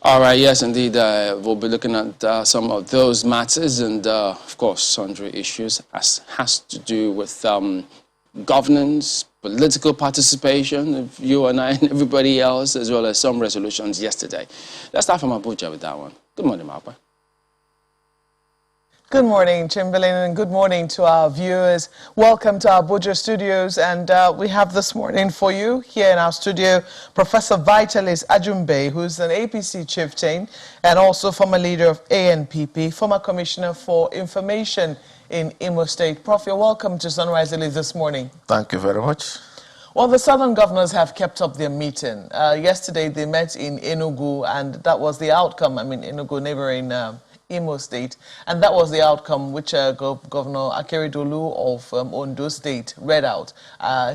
All right, yes, indeed. We'll be looking at some of those matters and, of course, sundry issues has to do with governance, political participation of you and I and everybody else, as well as some resolutions yesterday. Let's start from Abuja with that one. Good morning, Marpa. Good morning, Chamberlain, and good morning to our viewers. Welcome to our Abuja studios, and we have this morning for you here in our studio Professor Vitalis Ajumbe, who's an APC chieftain and also former leader of ANPP, former commissioner for information in Imo State. Prof, you're welcome to Sunrise Elite this morning. Thank you very much. Well, the southern governors have kept up their meeting. Yesterday they met in Enugu, and that was the outcome. I mean, Enugu neighboring Imo State, and that was the outcome which Governor Akeredolu of Ondo State read out.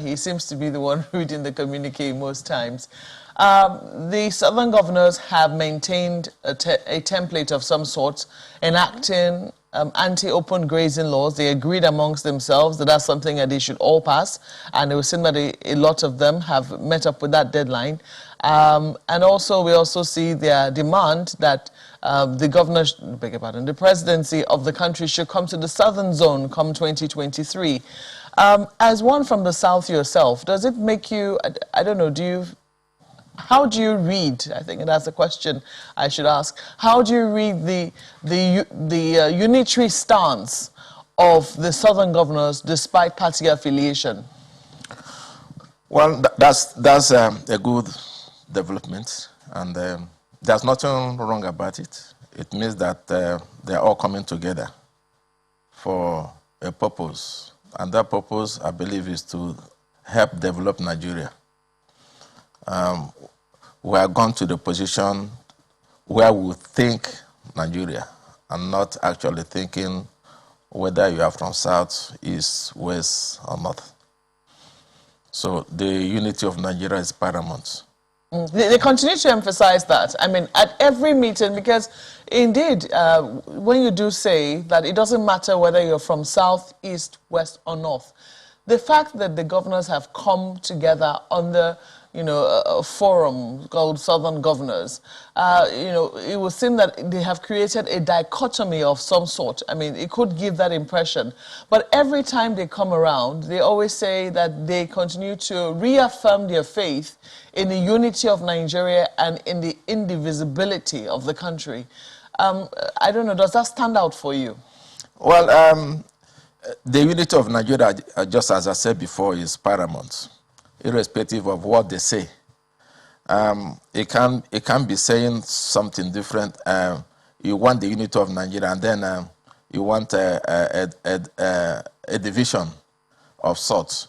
He seems to be the one reading the communique most times. The southern governors have maintained a template of some sort, enacting anti-open grazing laws. They agreed amongst themselves that that's something that they should all pass, and it was seen that a lot of them have met up with that deadline. And also, we also see their demand that the presidency of the country should come to the southern zone come 2023. As one from the south yourself, does it make you, I don't know, how do you read, I think that's the question I should ask, how do you read the unitary stance of the southern governors despite party affiliation? Well, that's a good development, and there's nothing wrong about it. It means that they're all coming together for a purpose, and that purpose, I believe, is to help develop Nigeria. We are gone to the position where we think Nigeria and not actually thinking whether you are from south, east, west, or north. So the unity of Nigeria is paramount. They continue to emphasize that. I mean, at every meeting, because indeed, when you do say that it doesn't matter whether you're from south, east, west, or north, the fact that the governors have come together under, a forum called Southern Governors, it would seem that they have created a dichotomy of some sort. I mean, it could give that impression. But every time they come around, they always say that they continue to reaffirm their faith in the unity of Nigeria and in the indivisibility of the country. I don't know, does that stand out for you? Well, the unity of Nigeria, just as I said before, is paramount, irrespective of what they say. It can be saying something different. You want the unity of Nigeria, and then you want a division of sorts.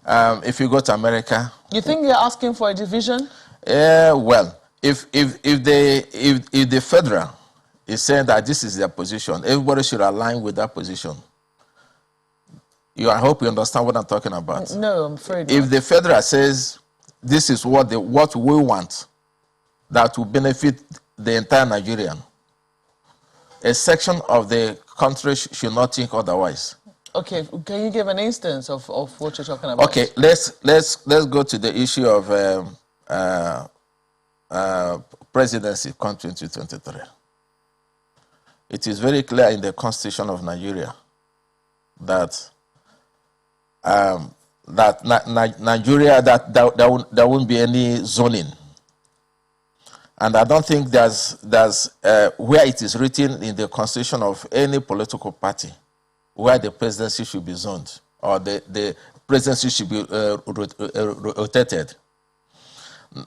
If you go to America, you think they're asking for a division? Well, if the federal is saying that this is their position, everybody should align with that position. I hope you understand what I'm talking about. No, I'm afraid If not. the federal says this is what we want, that will benefit the entire Nigerian, a section of the country should not think otherwise. Okay, can you give an instance of what you're talking about? Okay, let's go to the issue of presidency come 2023. It is very clear in the Constitution of Nigeria that Nigeria, there won't be any zoning. And I don't think there's where it is written in the constitution of any political party where the presidency should be zoned or the presidency should be rotated.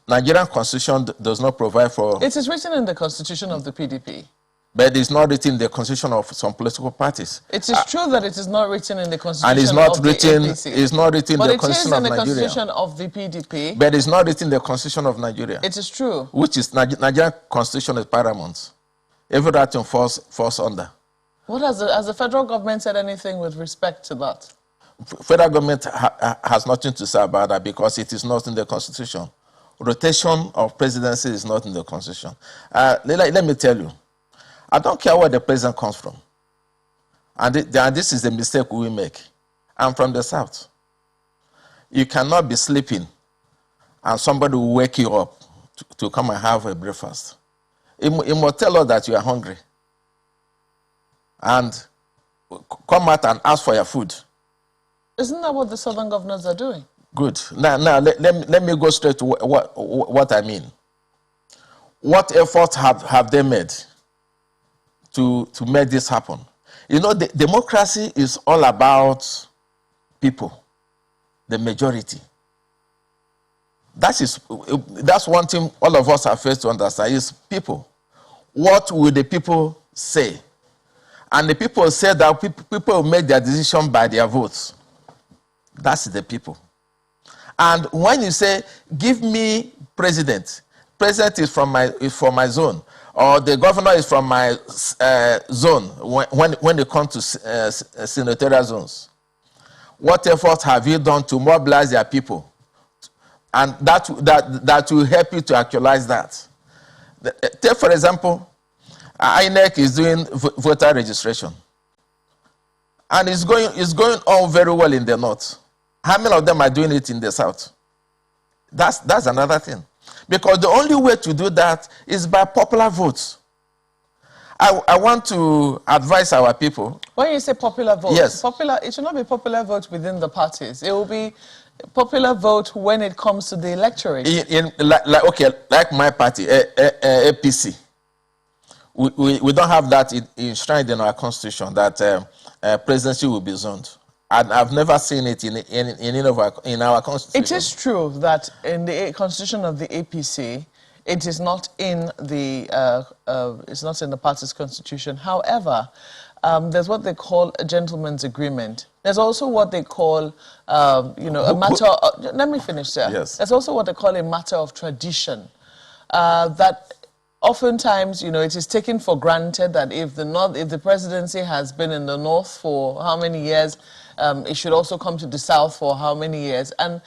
Nigerian constitution does not provide for... It is written in the constitution of the PDP. But it's not written in the constitution of some political parties. It is true that it is not written in the constitution and it's not of written, the APC. It's not written in the constitution of Nigeria. But it is in the constitution of the PDP. But it's not written in the constitution of Nigeria. It is true. Which is, Nigerian constitution is paramount. Every right falls under. What has the federal government said anything with respect to that? Federal government has nothing to say about that because it is not in the constitution. Rotation of presidency is not in the constitution. Let me tell you, I don't care where the president comes from. And this is the mistake we make. I'm from the south. You cannot be sleeping and somebody will wake you up to come and have a breakfast. He must tell us that you are hungry and come out and ask for your food. Isn't that what the southern governors are doing? Good. Now let me go straight to what I mean. What efforts have they made to make this happen? You know, democracy is all about people, the majority. That's one thing all of us are faced to understand is people. What will the people say? And the people say that people make their decision by their votes. That's the people. And when you say, give me president is from my zone, or the governor is from my zone when they come to senatorial zones, what efforts have you done to mobilize their people? And that will help you to actualize that. Take, for example, INEC is doing voter registration. And it's going on very well in the north. How many of them are doing it in the south? That's another thing. Because the only way to do that is by popular votes. I want to advise our people. When you say popular vote, yes, it should not be popular vote within the parties. It will be popular vote when it comes to the electorate. Like my party, APC. We don't have that enshrined in our constitution that presidency will be zoned. And I've never seen it in our constitution. It is true that in the constitution of the APC, it is not in the party's constitution. However, there's what they call a gentleman's agreement. There's also what they call, a matter. Let me finish, sir. Yes. There's also what they call a matter of tradition. That oftentimes, it is taken for granted that if the presidency has been in the north for how many years, it should also come to the south for how many years. And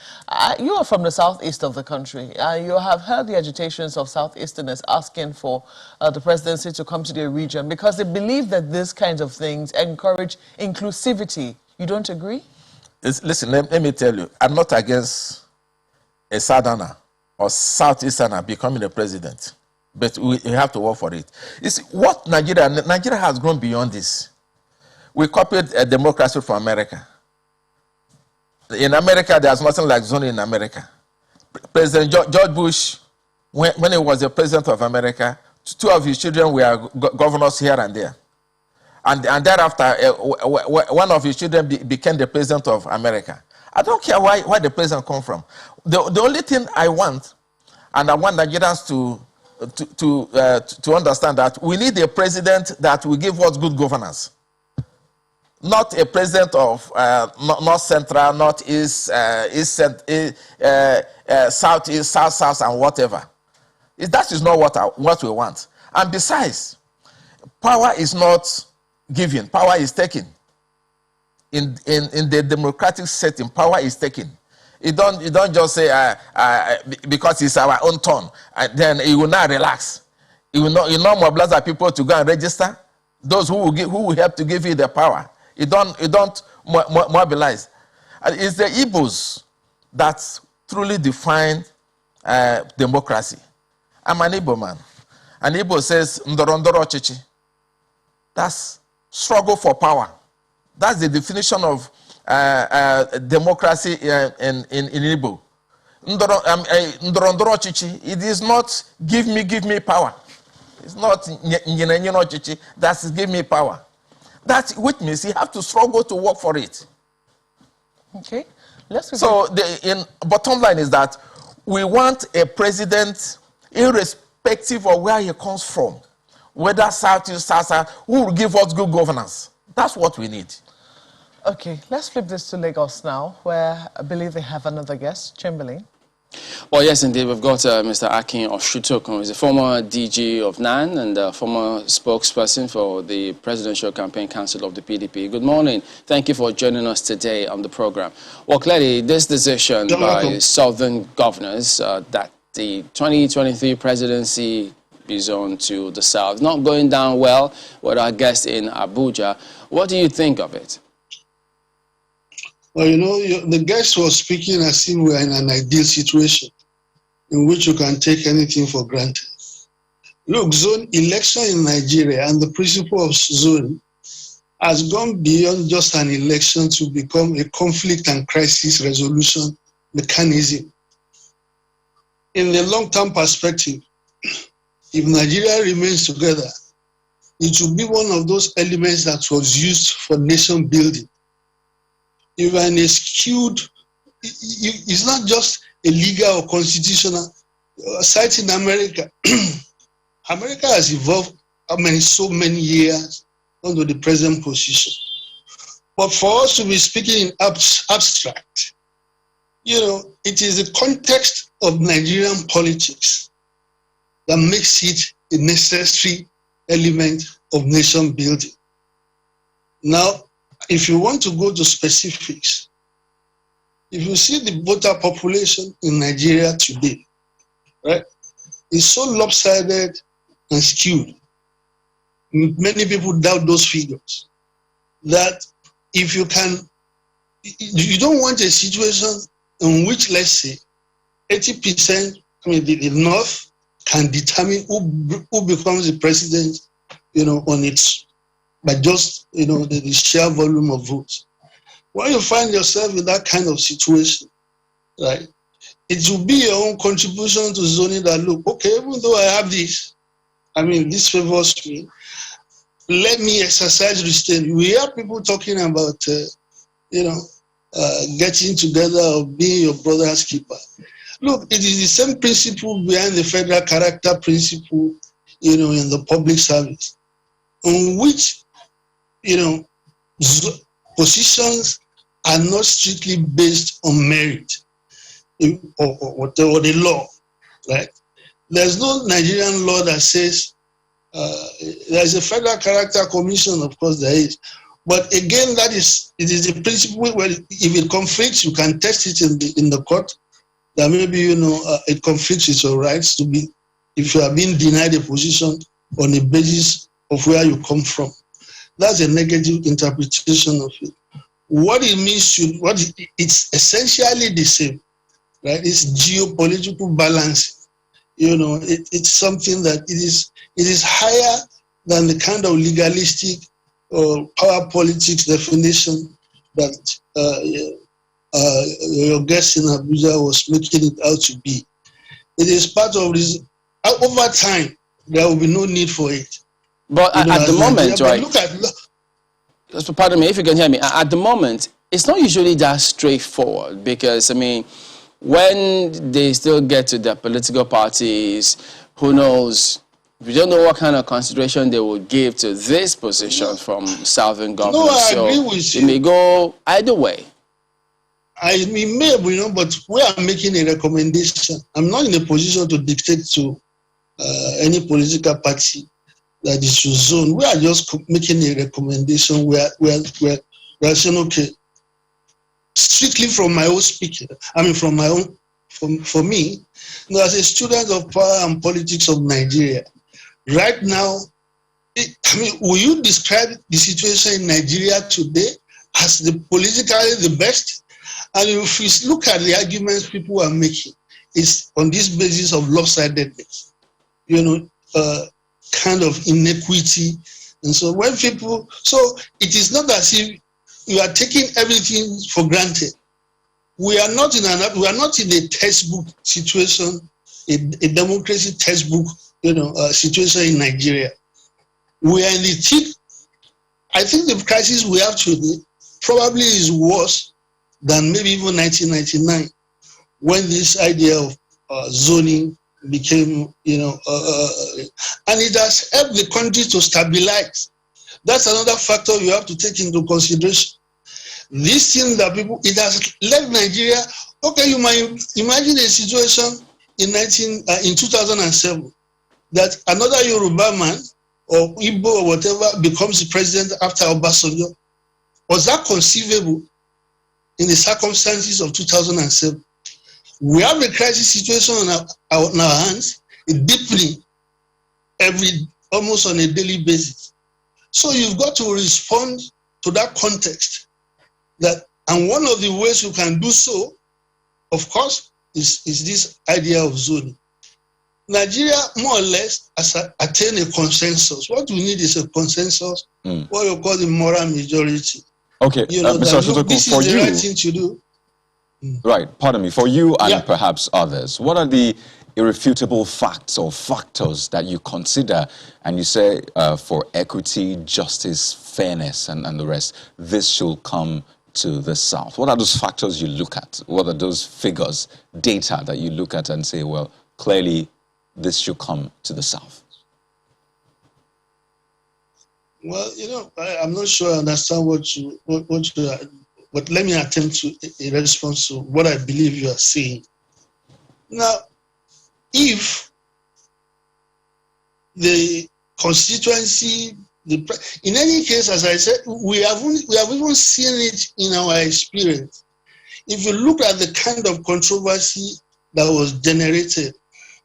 you are from the southeast of the country. You have heard the agitations of southeasterners asking for the presidency to come to their region because they believe that these kinds of things encourage inclusivity. You don't agree? Listen, let me tell you, I'm not against a southerner or southeasterner becoming a president, but we have to work for it. It's what Nigeria has grown beyond this. We copied a democracy from America. In America, there's nothing like zoning in America. President George Bush, when he was the president of America, two of his children were governors here and there. And thereafter, one of his children became the president of America. I don't care where the president comes from. The only thing I want, and I want Nigerians to understand that we need a president that will give us good governance. Not a president of North Central, North East, South East, South, and whatever. That is not what we want. And besides, power is not given, power is taken. In the democratic setting, power is taken. You don't just say because it's our own turn, and then you will not relax. You will not mobilize our people to go and register. Those who will help to give you the power. You don't mobilize. It's the Igbos that truly define democracy. I'm an Igbo man. An Igbo says ndorondoro chichi. That's struggle for power. That's the definition of democracy in Igbo. Ndorondoro chichi. It is not give me power. It's not nyino chichi. That's give me power. That which means you have to struggle to work for it. Okay. So the bottom line is that we want a president, irrespective of where he comes from, whether South or South, who will give us good governance. That's what we need. Okay, let's flip this to Lagos now, where I believe they have another guest, Chamberlain. Well, yes, indeed. We've got Mr. Akin Oshutokun, who's a former DG of NAN and a former spokesperson for the Presidential Campaign Council of the PDP. Good morning. Thank you for joining us today on the program. Well, clearly, this decision by southern governors that the 2023 presidency be zoned to the south, not going down well with our guest in Abuja. What do you think of it? Well, the guest was speaking as if we're in an ideal situation in which you can take anything for granted. Look, zone election in Nigeria and the principle of zoning has gone beyond just an election to become a conflict and crisis resolution mechanism. In the long-term perspective, if Nigeria remains together, it will be one of those elements that was used for nation building. If an skewed, it's not just a legal or constitutional. Citing America, America has evolved so many years under the present position. But for us to be speaking in abstract, it is the context of Nigerian politics that makes it a necessary element of nation building. Now, if you want to go to specifics, if you see the voter population in Nigeria today, right, it's so lopsided and skewed. Many people doubt those figures. That if you don't want a situation in which, let's say, 80%, the North can determine who becomes the president, on its, by just, the sheer volume of votes. When you find yourself in that kind of situation, right, it will be your own contribution to zoning that, look, okay, even though I have this, this favors me, let me exercise restraint. We hear people talking about, getting together or being your brother's keeper. Look, it is the same principle behind the federal character principle, in the public service, in which, positions are not strictly based on merit or the law, right? There's no Nigerian law that says there's a federal character commission, of course there is. But again, it is a principle where if it conflicts, you can test it in the court. That maybe, it conflicts with your rights to be, if you are being denied a position on the basis of where you come from. That's a negative interpretation of it. What it means it's essentially the same, right? It's geopolitical balance. It's something that it is higher than the kind of legalistic or power politics definition that your guest in Abuja was making it out to be. It is part of this. Over time, there will be no need for it. But at the moment, right? Look at, pardon me, if you can hear me. At the moment, it's not usually that straightforward because, when they still get to their political parties, who knows? We don't know what kind of consideration they will give to this position from Southern government. No, I agree with you. It may go either way. I may, but we are making a recommendation. I'm not in a position to dictate to any political party that is to zone. We are just making a recommendation where we're saying, okay, strictly from my own speaking, from my own, for me, as a student of power and politics of Nigeria, right now, will you describe the situation in Nigeria today as the politically the best? And if you look at the arguments people are making, it's on this basis of lopsidedness, kind of inequity. And so when people, it is not as if you are taking everything for granted. We are not in a textbook situation, a democracy textbook, situation in Nigeria. We are in the thick. I think the crisis we have today probably is worse than maybe even 1999, when this idea of zoning became, and it has helped the country to stabilize. That's another factor you have to take into consideration. This thing that it has left Nigeria. Okay, you might imagine a situation in 2007 that another Yoruba man or Igbo or whatever becomes the president after Obasanjo. Was that conceivable in the circumstances of 2007? We have a crisis situation on our hands, deeply, almost on a daily basis. So you've got to respond to that context. And one of the ways you can do so, of course, is this idea of zoning. Nigeria more or less has attained a consensus. What we need is a consensus, what you call the moral majority. Okay, Mr. that, look, this for is the you, right thing to do. Right, pardon me, for you and Yeah. perhaps others, what are the irrefutable facts or factors that you consider and you say for equity, justice, fairness, and the rest, this should come to the South? What are those factors you look at? What are those figures, data that you look at and say, well, clearly this should come to the South? Well, I'm not sure I understand what you are, but let me attempt to a response to what I believe you are saying. Now, if the constituency, in any case, as I said, we have even seen it in our experience. If you look at the kind of controversy that was generated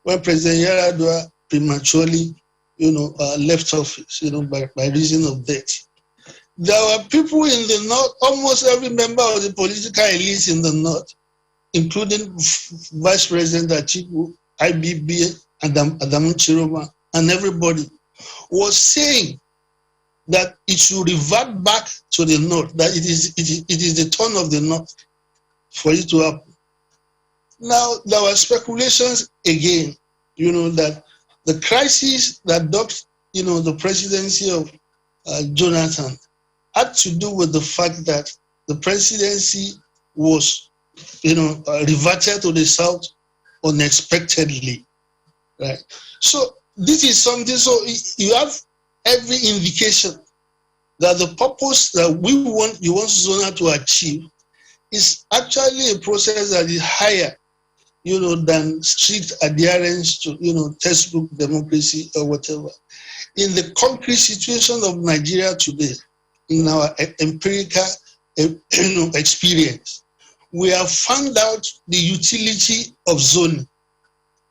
when President Yar'Adua prematurely, left office, by reason of death, there were people in the North, almost every member of the political elite in the North, including Vice President Atiku, IBB, Adamu Chiroma, and everybody, was saying that it should revert back to the North, that it is the turn of the North for it to happen. Now, there were speculations again, that the crisis that docked, the presidency of Jonathan had to do with the fact that the presidency was, reverted to the South unexpectedly, right? So this is something, so you have every indication that the purpose that you want Zona to achieve is actually a process that is higher, than strict adherence to, textbook democracy or whatever. In the concrete situation of Nigeria today, in our empirical, experience, we have found out the utility of zoning,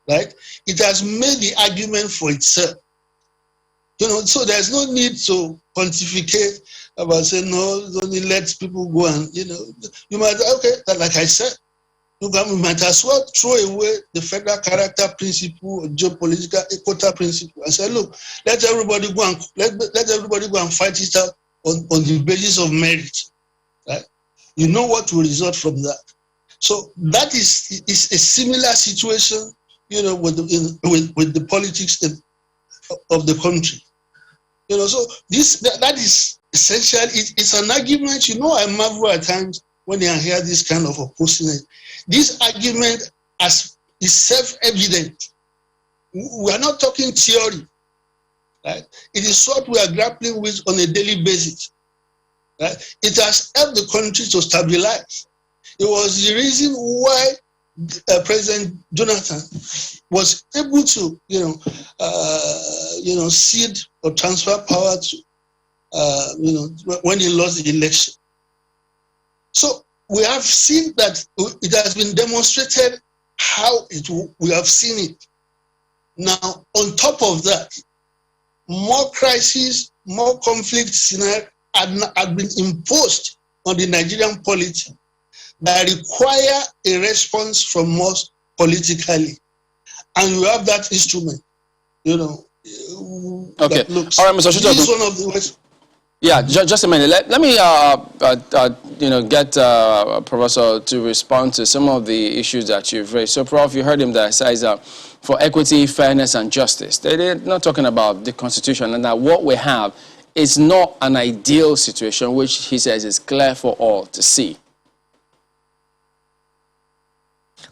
right? It has made the argument for itself. So there's no need to pontificate about saying, no, zoning lets people go and, you might, okay, like I said, we might as well throw away the federal character principle or geopolitical quota principle and say, look, let everybody go and fight it out on the basis of merit, right? You know what will result from that. So that is a similar situation, with the politics of the country. So that is essential. It's an argument. I marvel at times when I hear this kind of opposition. This argument is self-evident. We are not talking theory, right? It is what we are grappling with on a daily basis, right? It has helped the country to stabilize. It was the reason why President Jonathan was able to, cede or transfer power to, when he lost the election. So we have seen that it has been demonstrated how we have seen it. Now, on top of that, more crises, more conflict scenarios have been imposed on the Nigerian polity that require a response from us politically. And you have that instrument, Okay. That looks, all right, Mr. Shutogu. This is one of the ways. Yeah, just a minute. Let me, get Professor to respond to some of the issues that you've raised. So, Prof, you heard him there says for equity, fairness, and justice. They're not talking about the Constitution, and that what we have is not an ideal situation, which he says is clear for all to see.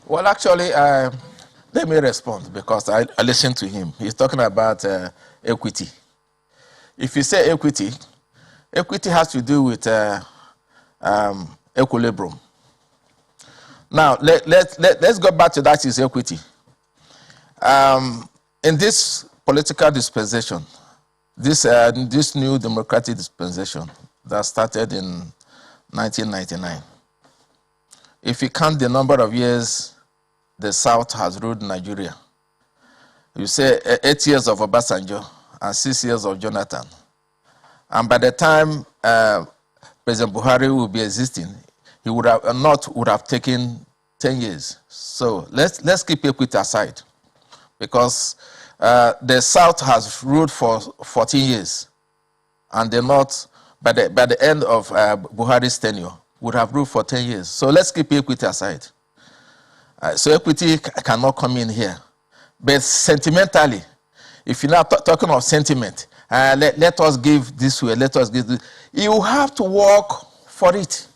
Well, actually, let me respond because I listened to him. He's talking about equity. If you say equity, equity has to do with equilibrium. Now, let's go back to that is equity. In this political dispensation, this new democratic dispensation that started in 1999, if you count the number of years the South has ruled Nigeria, you say 8 years of Obasanjo and 6 years of Jonathan. And by the time President Buhari will be existing, he would have taken 10 years. So let's keep equity aside. because the South has ruled for 14 years, and the North, by the end of Buhari's tenure, would have ruled for 10 years. So let's keep equity aside. So equity cannot come in here. But sentimentally, if you're not talking of sentiment, let us give this way, let us give this. You have to work for it.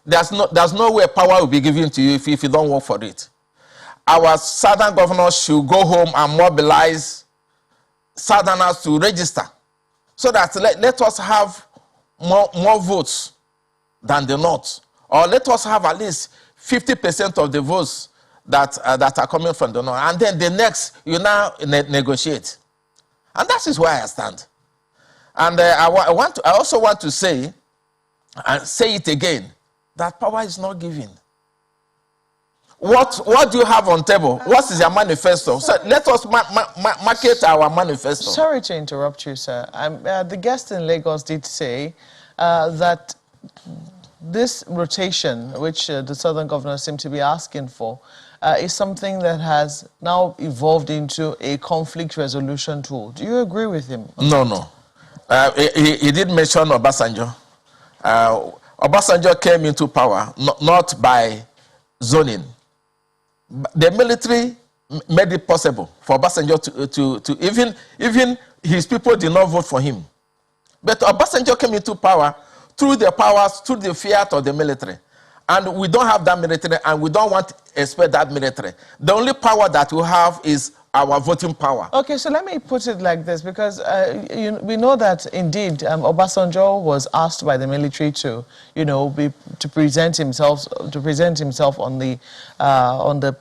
There's no way power will be given to you if you don't work for it. Our southern governors should go home and mobilize southerners to register, so that let us have more votes than the North, or let us have at least 50% of the votes that are coming from the North, and then the next you now negotiate, and that is where I stand. And I also want to say, and say it again, that power is not given. What do you have on table? What is your manifesto? So let us market our manifesto. Sorry to interrupt you, sir. The guest in Lagos did say that this rotation, which the southern governors seem to be asking for, is something that has now evolved into a conflict resolution tool. Do you agree with him? No. He did mention Obasanjo. Obasanjo came into power not by zoning. The military made it possible for Obasanjo to even his people did not vote for him. But Obasanjo came into power through the powers, through the fiat of the military. And we don't have that military, and we don't want to expect that military. The only power that we have is our voting power. Okay, so let me put it like this, because we know that indeed Obasanjo was asked by the military to, to present himself on the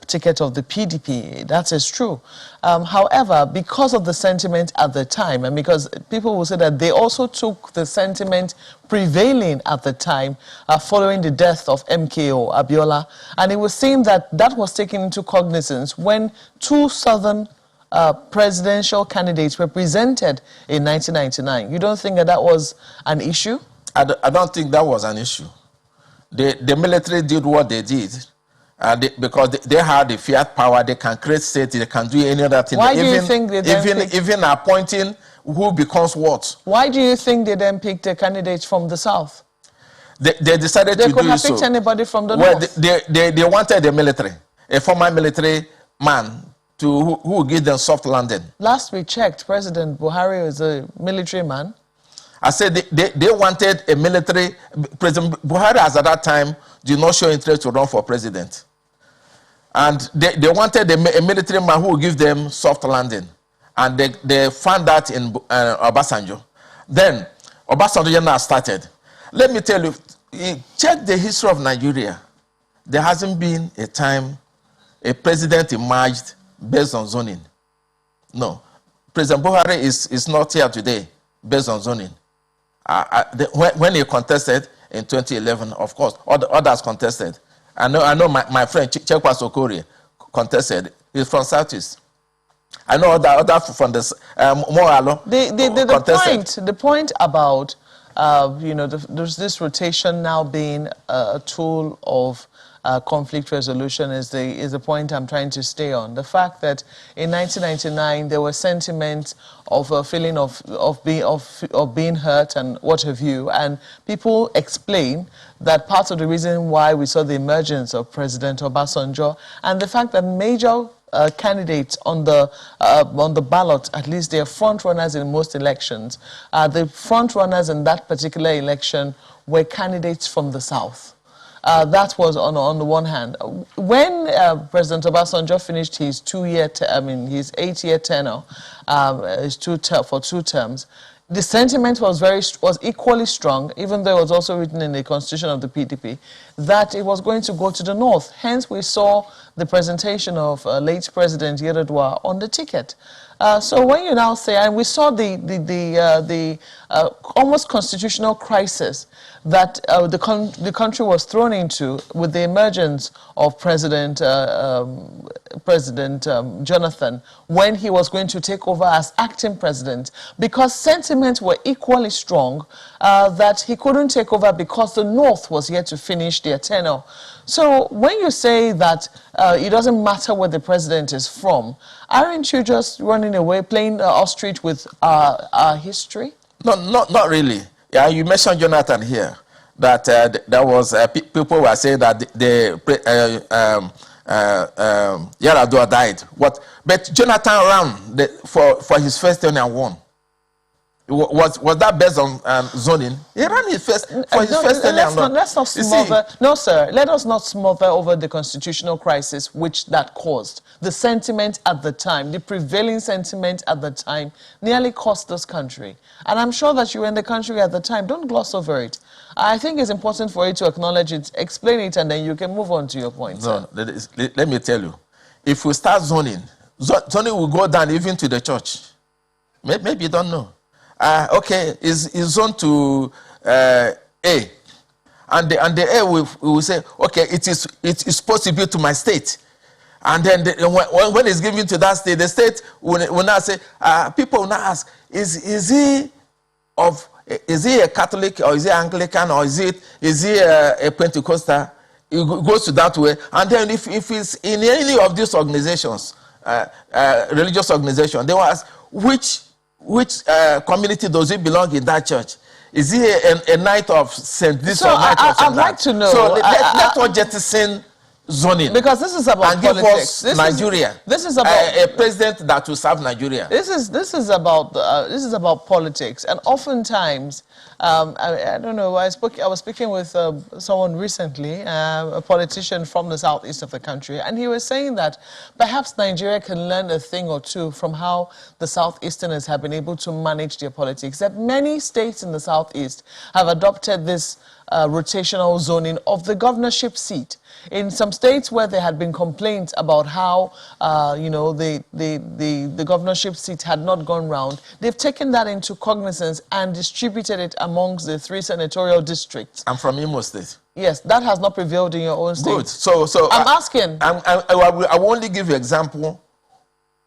ticket of the PDP. That is true. However, because of the sentiment at the time, and because people will say that they also took the sentiment prevailing at the time following the death of MKO Abiola, and it was seen that that was taken into cognizance when two southern presidential candidates were presented in 1999. You don't think that was an issue? I don't think that was an issue. The military did what they did because they had the fiat power. They can create state. They can do any other thing. Why do you think they then even appointing who becomes what? Why do you think they then picked a candidate from the south? They decided to do so. They could have picked anybody from the north. They wanted the military, a former military man, who will give them soft landing. Last we checked, President Buhari was a military man. I said they wanted a military. President Buhari, as at that time, did not show interest to run for president. And they wanted a military man who would give them soft landing. And they found that in Obasanjo. Then Obasanjo now started. Let me tell you, check the history of Nigeria. There hasn't been a time a president emerged based on zoning. No. President Buhari is not here today based on zoning. When he contested in 2011, of course, others contested. I know my friend Chekwa Sokori contested. He's from Southeast. I know other from the Moalo contested. The point about there's this rotation now being a tool of conflict resolution is the point I'm trying to stay on. The fact that in 1999 there was sentiment of a feeling of being hurt and what have you, and people explain that part of the reason why we saw the emergence of President Obasanjo and the fact that major candidates on the ballot, at least they are front runners in most elections. The front runners in that particular election were candidates from the South. That was on the one hand. When President Obasanjo finished his his 8-year tenure, for 2 terms, the sentiment was equally strong, even though it was also written in the constitution of the PDP, that it was going to go to the north. Hence, we saw the presentation of late President Yerodua on the ticket. So when you now say, and we saw the almost constitutional crisis that the country was thrown into with the emergence of President Jonathan when he was going to take over as acting president, because sentiments were equally strong that he couldn't take over because the North was yet to finish their tenure. So when you say that it doesn't matter where the president is from. Aren't you just running away, playing ostrich with our history? No, not really. Yeah, you mentioned Jonathan here. That there was people were saying that Yaradua died. But Jonathan ran for his first term and won. Was that based on zoning? He ran his first term and won. Let's not smother. No, sir. Let us not smother over the constitutional crisis which that caused. The sentiment at the time, the prevailing sentiment at the time, nearly cost this country. And I'm sure that you were in the country at the time. Don't gloss over it. I think it's important for you to acknowledge it, explain it, and then you can move on to your point. No, let me tell you. If we start zoning will go down even to the church. Maybe you don't know. Okay, is zoned to A. And the A will say, okay, it is supposed to be to my state. And then when it's given to that state, the state will now say, people will now ask, is he a Catholic, or is he Anglican, or is he a Pentecostal? It goes to that way. And then if it's in any of these organizations, religious organization, they will ask, which community does he belong in that church? Is he a knight of Saint this or knight of Saint that? I'd like to know. So let's not jettison zoning. Because this is about and politics. Give us Nigeria. This is about a president that will serve Nigeria. This is about politics, and oftentimes, I don't know. I was speaking with someone recently, a politician from the southeast of the country, and he was saying that perhaps Nigeria can learn a thing or two from how the southeasterners have been able to manage their politics. That many states in the southeast have adopted this rotational zoning of the governorship seat. In some states where there had been complaints about how, the governorship seat had not gone round, they've taken that into cognizance and distributed it amongst the 3 senatorial districts. I'm from Imo State. Yes, that has not prevailed in your own state. Good. So I'm asking. I will only give you an example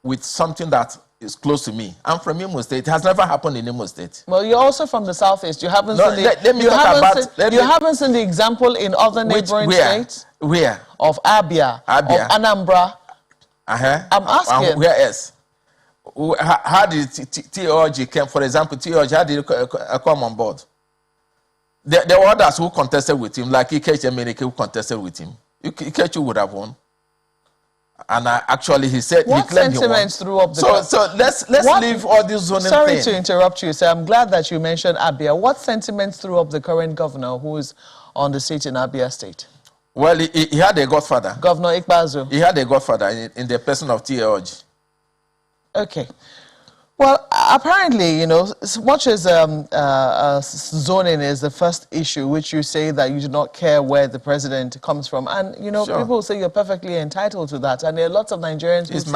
with something that is close to me. I'm from Imo State. It has never happened in Imo State. Well, you're also from the southeast. You haven't seen you haven't seen the example in other neighboring states? Where? Of Abia. Of Anambra. I'm asking. Where else? How did TOG come? For example, TOG, how did it come on board? There were others who contested with him, like Ikechi Emenike who contested with him. Ikechi would have won. And actually, he said what he claimed he won. sentiments threw up the So let's leave all this zoning thing. Sorry to interrupt you, sir. I'm glad that you mentioned Abia. What sentiments threw up the current governor who is on the seat in Abia State? Well, he had a godfather. Governor Ikpeazu. He had a godfather in the person of TOG. Okay. Well, apparently, much as zoning is the first issue, which you say that you do not care where the president comes from. And, Sure. people say you're perfectly entitled to that. And there are lots of Nigerians who It's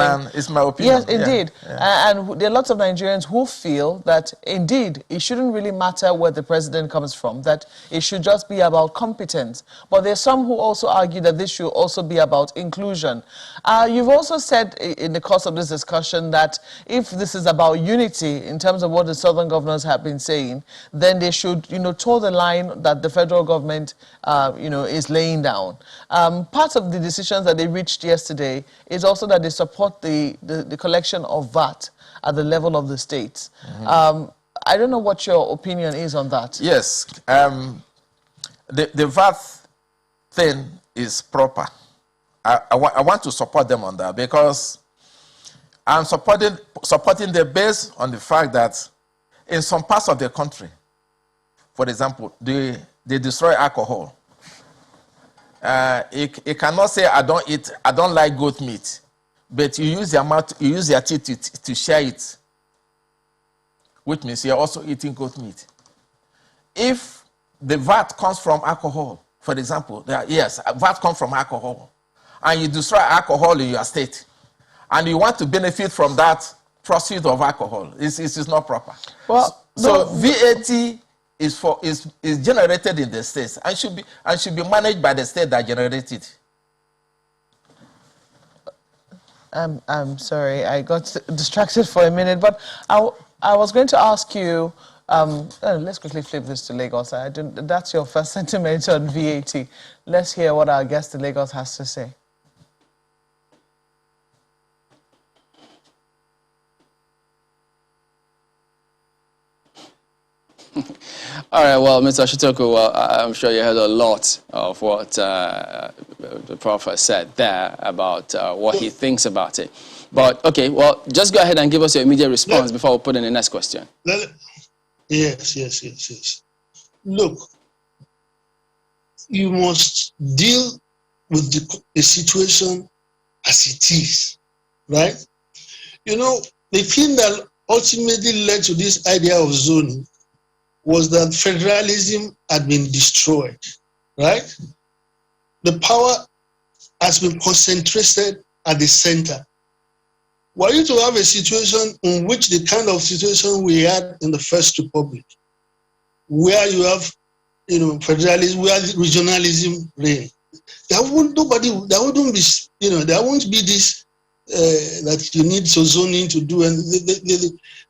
my opinion. Yes, indeed. Yeah. And there are lots of Nigerians who feel that, indeed, it shouldn't really matter where the president comes from, that it should just be about competence. But there are some who also argue that this should also be about inclusion. You've also said in the course of this discussion that if this is about unity in terms of what the southern governors have been saying, then they should, toe the line that the federal government, is laying down. Part of the decisions that they reached yesterday is also that they support the collection of VAT at the level of the states. Mm-hmm. I don't know what your opinion is on that. Yes. The VAT thing is proper. I want to support them on that because I'm supporting them based on the fact that in some parts of the country, for example, they destroy alcohol. It cannot say I don't like goat meat, but you use your mouth, you use your teeth to share it, which means you're also eating goat meat. If the VAT comes from alcohol, for example, yes, VAT comes from alcohol, and you destroy alcohol in your state, and you want to benefit from that proceeds of alcohol, it's not proper. Well, so VAT is generated in the states and should be managed by the state that generated it. I'm sorry, I got distracted for a minute, but I was going to ask you. Let's quickly flip this to Lagos. That's your first sentiment on VAT. Let's hear what our guest in Lagos has to say. All right, well, Mr. Shitoku, well, I'm sure you heard a lot of what the Prophet said there about what he thinks about it. But, okay, well, just go ahead and give us your immediate response before we put in the next question. Yes. Look, you must deal with the situation as it is, right? You know, the thing that ultimately led to this idea of zoning was that federalism had been destroyed, right? The power has been concentrated at the center. Were you to have a situation in which the kind of situation we had in the First Republic, where you have, you know, federalism, where regionalism reigned, there wouldn't be, you know, there won't be this that you need zoning to do, and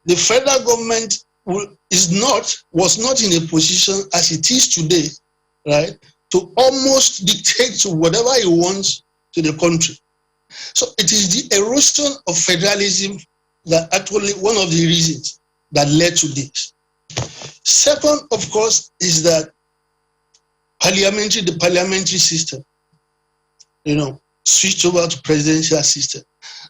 the federal government was not in a position as it is today, right, to almost dictate to whatever it wants to the country. So it is the erosion of federalism that actually one of the reasons that led to this. Second, of course, is that the parliamentary system, you know, switched over to presidential system.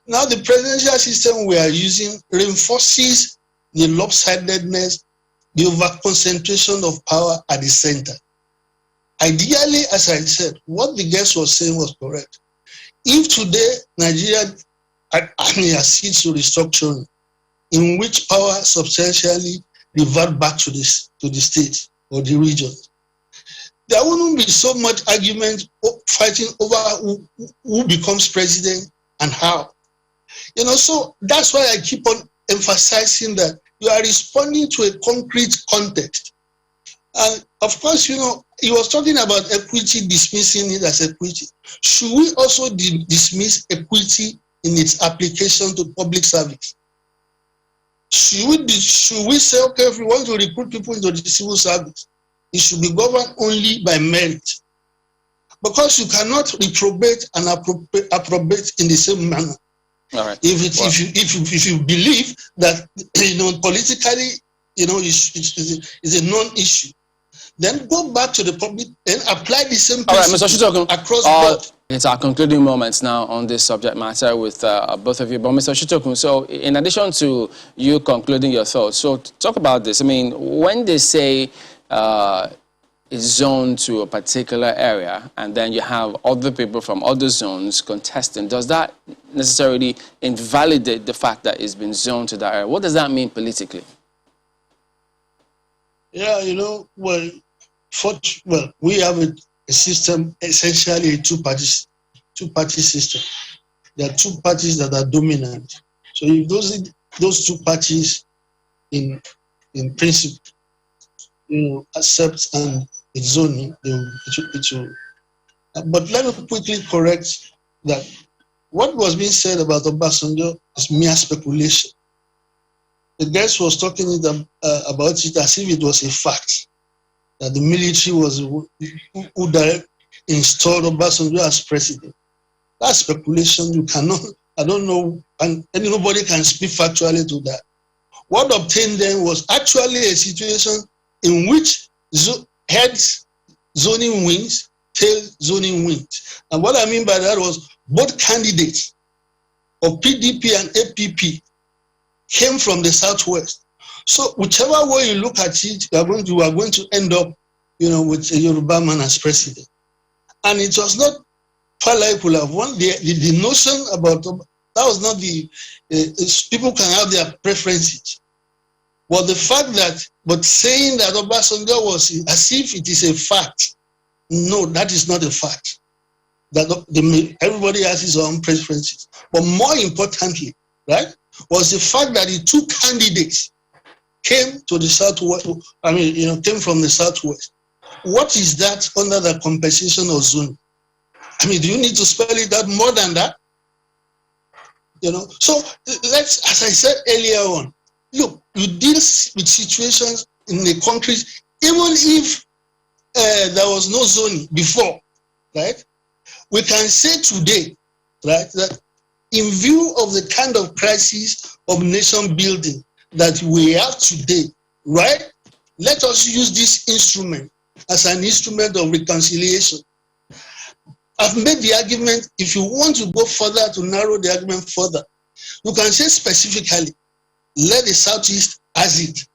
Now the presidential system we are using reinforces the lopsidedness, the over-concentration of power at the center. Ideally, as I said, what the guest was saying was correct. If today Nigeria accedes to restructuring, in which power substantially revert back to the state or the region, there wouldn't be so much argument fighting over who becomes president and how. You know, so that's why I keep on emphasizing that you are responding to a concrete context. And of course, you know, he was talking about equity, dismissing it as equity. Should we also dismiss equity in its application to public service? Should we say, okay, if we want to recruit people into the civil service, it should be governed only by merit? Because you cannot reprobate and approbate in the same manner. All right. If you believe that, you know, politically, you know, is a non-issue, then go back to the public and apply the same principle across board. It's our concluding moments now on this subject matter with both of you. But Mr. Shitokun, so in addition to you concluding your thoughts, so talk about this. I mean, when they say it's zoned to a particular area and then you have other people from other zones contesting, does that necessarily invalidate the fact that it's been zoned to that area? What does that mean politically? Yeah, you know, well, we have a system, essentially a two-party system. There are two parties that are dominant. So if those two parties in principle, you know, accept and it's zoning, it will. But let me quickly correct that what was being said about Obasanjo is mere speculation. The guest was talking about it as if it was a fact, that the military was who installed Obasanjo as president. That's speculation. You cannot, I don't know, and nobody can speak factually to that. What obtained then was actually a situation in which heads zoning wings, tail zoning wings. And what I mean by that was both candidates of PDP and APP came from the Southwest. So whichever way you look at it, you are going to end up, you know, with a Yoruba man as president. And it was not Fala could have won. The notion about that was not people can have their preferences. But the fact that, but saying that Obasanjo was as if it is a fact, no, that is not a fact. That everybody has his own preferences. But more importantly, right, was the fact that the two candidates came to the Southwest, came from the Southwest. What is that under the compensation of zone? I mean, do you need to spell it out more than that? You know, so let's, as I said earlier on, look, you deal with situations in the countries, even if there was no zoning before, right? We can say today, right, that in view of the kind of crisis of nation building that we have today, right, let us use this instrument as an instrument of reconciliation. I've made the argument, if you want to go further, to narrow the argument further, you can say specifically, let the Southeast as it.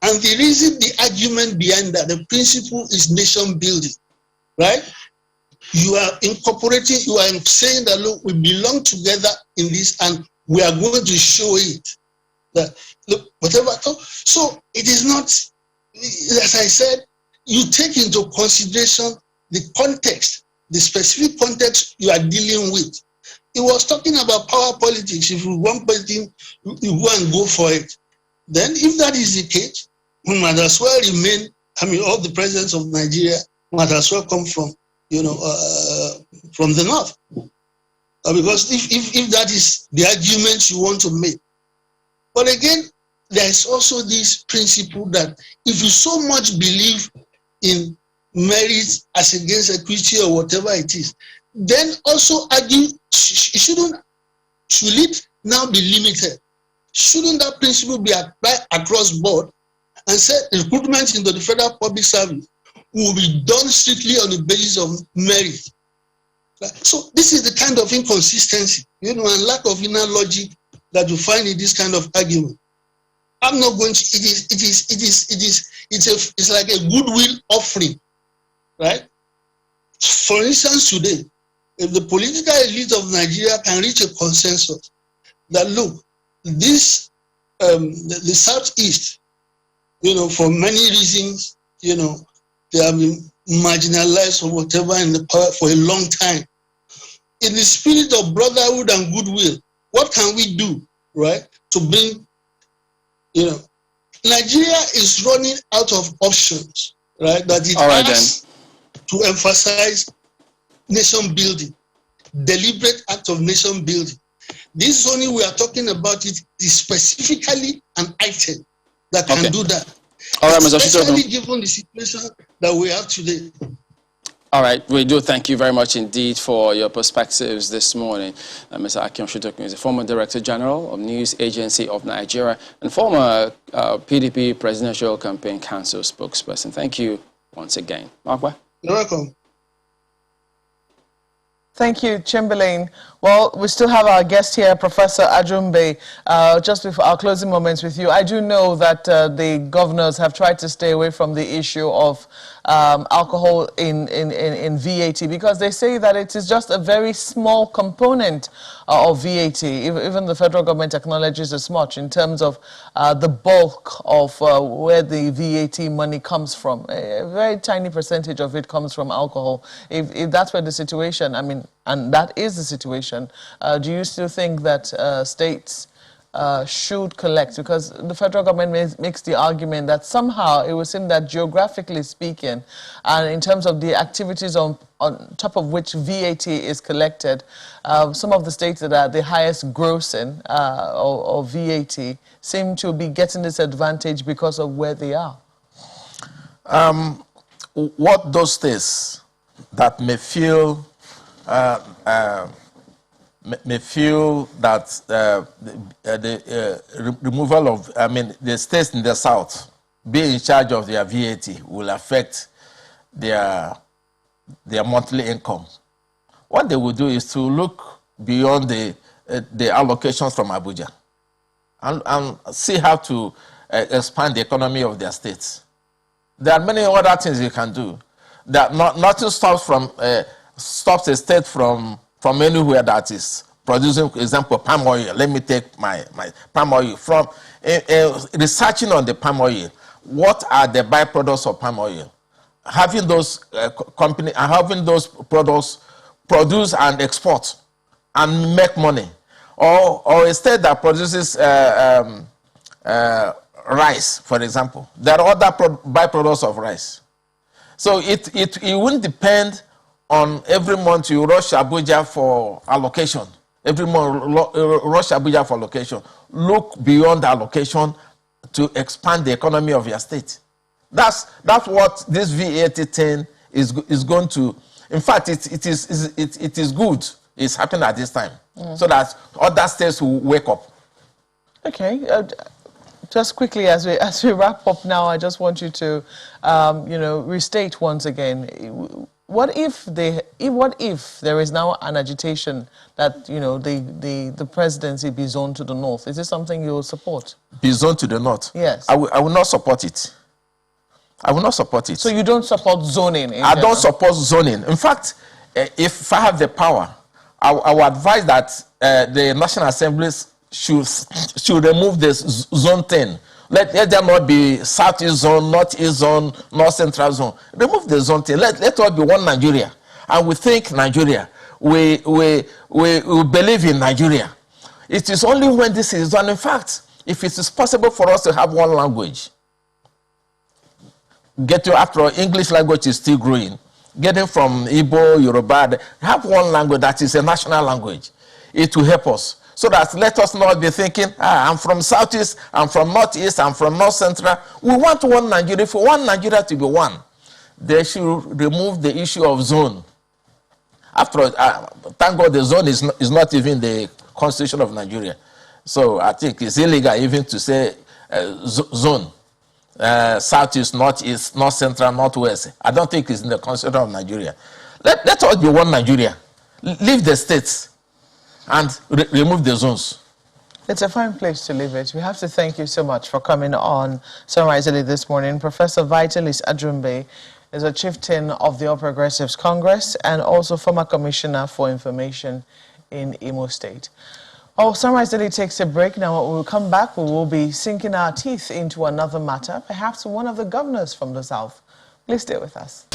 And the reason, the argument behind that, the principle is nation building, right? You are incorporating, you are saying that, look, we belong together in this and we are going to show it. That, look, whatever. So it is not, as I said, you take into consideration the context, the specific context you are dealing with. He was talking about power politics. If you want anything, you go and go for it. Then if that is the case, we might as well remain, all the presidents of Nigeria might as well come from, from the north. Because if that is the argument you want to make. But again, there is also this principle that if you so much believe in merit as against equity or whatever it is, then also argue, should it now be limited? Shouldn't that principle be applied across board and say recruitment into the federal public service will be done strictly on the basis of merit? So this is the kind of inconsistency, and lack of inner logic that you find in this kind of argument. I'm not going to. It's like a goodwill offering, right? For instance, today, if the political elite of Nigeria can reach a consensus that, look, this the Southeast, for many reasons, they have been marginalized or whatever in the power for a long time. In the spirit of brotherhood and goodwill, what can we do, right, to bring, Nigeria is running out of options, right, that it has to emphasize nation building, deliberate act of nation building. This is only we are talking about it is specifically an item that can do that. All right, Mr. Especially given the situation that we have today. All right, we do thank you very much indeed for your perspectives this morning. Mr. Akin Oshitokin is a former Director General of News Agency of Nigeria and former PDP Presidential Campaign Council spokesperson. Thank you once again. Markwa? You're welcome. Thank you, Chamberlain. Well, we still have our guest here, Professor Ajumbe. Just before our closing moments with you, I do know that the governors have tried to stay away from the issue of alcohol in VAT because they say that it is just a very small component of VAT. Even the federal government acknowledges as much in terms of the bulk of where the VAT money comes from. A very tiny percentage of it comes from alcohol. If that's where the situation, and that is the situation, do you still think that states should collect? Because the federal government makes the argument that somehow it would seem that geographically speaking, and in terms of the activities on top of which VAT is collected, some of the states that are the highest grossing of VAT seem to be getting this advantage because of where they are. What those states that may feel that the removal of, the states in the south being in charge of their VAT will affect their monthly income. What they will do is to look beyond the allocations from Abuja and see how to expand the economy of their states. There are many other things you can do. That nothing stops a state from anywhere that is producing, for example, palm oil. Let me take my palm oil. From researching on the palm oil, what are the byproducts of palm oil? Having those companies and having those products produce and export and make money, or a state that produces rice, for example. There are other byproducts of rice. So it wouldn't depend on every month you rush Abuja for allocation. Every month rush Abuja for allocation. Look beyond the allocation to expand the economy of your state. That's what this VAT thing is going to. In fact, it is good. It's happening at this time, so that other states will wake up. Okay. just quickly as we wrap up now, I just want you to, restate once again. What if there is now an agitation that the presidency be zoned to the north? Is this something you will support? Be zoned to the north? Yes. I will not support it. I will not support it. So you don't support zoning? I don't support zoning. In fact, if I have the power, I will advise that the National Assembly should remove this zone thing. Let there not be Southeast zone, Northeast zone, North Central zone. Remove the zone thing. Let us be one Nigeria. And we think Nigeria. We believe in Nigeria. It is only when this is done. In fact, if it is possible for us to have one language, after all, English language is still growing. Getting from Igbo, Yoruba, have one language that is a national language. It will help us. So that let us not be thinking, I'm from Southeast, I'm from Northeast, I'm from North Central. We want one Nigeria. If we want Nigeria to be one, they should remove the issue of zone. After all, thank God the zone is not even the constitution of Nigeria. So I think it's illegal even to say zone. Southeast, Northeast, North Central, Northwest. I don't think it's in the constitution of Nigeria. Let us be one Nigeria. Leave the states and remove the zones. It's a fine place to leave it. We have to thank you so much for coming on Sunrise Early this morning. Professor Vitalis Ajumbe is a chieftain of the All Progressives Congress and also former commissioner for information in Imo State. Sunrise Daily takes a break. Now when we will come back, we will be sinking our teeth into another matter, perhaps one of the governors from the South. Please stay with us.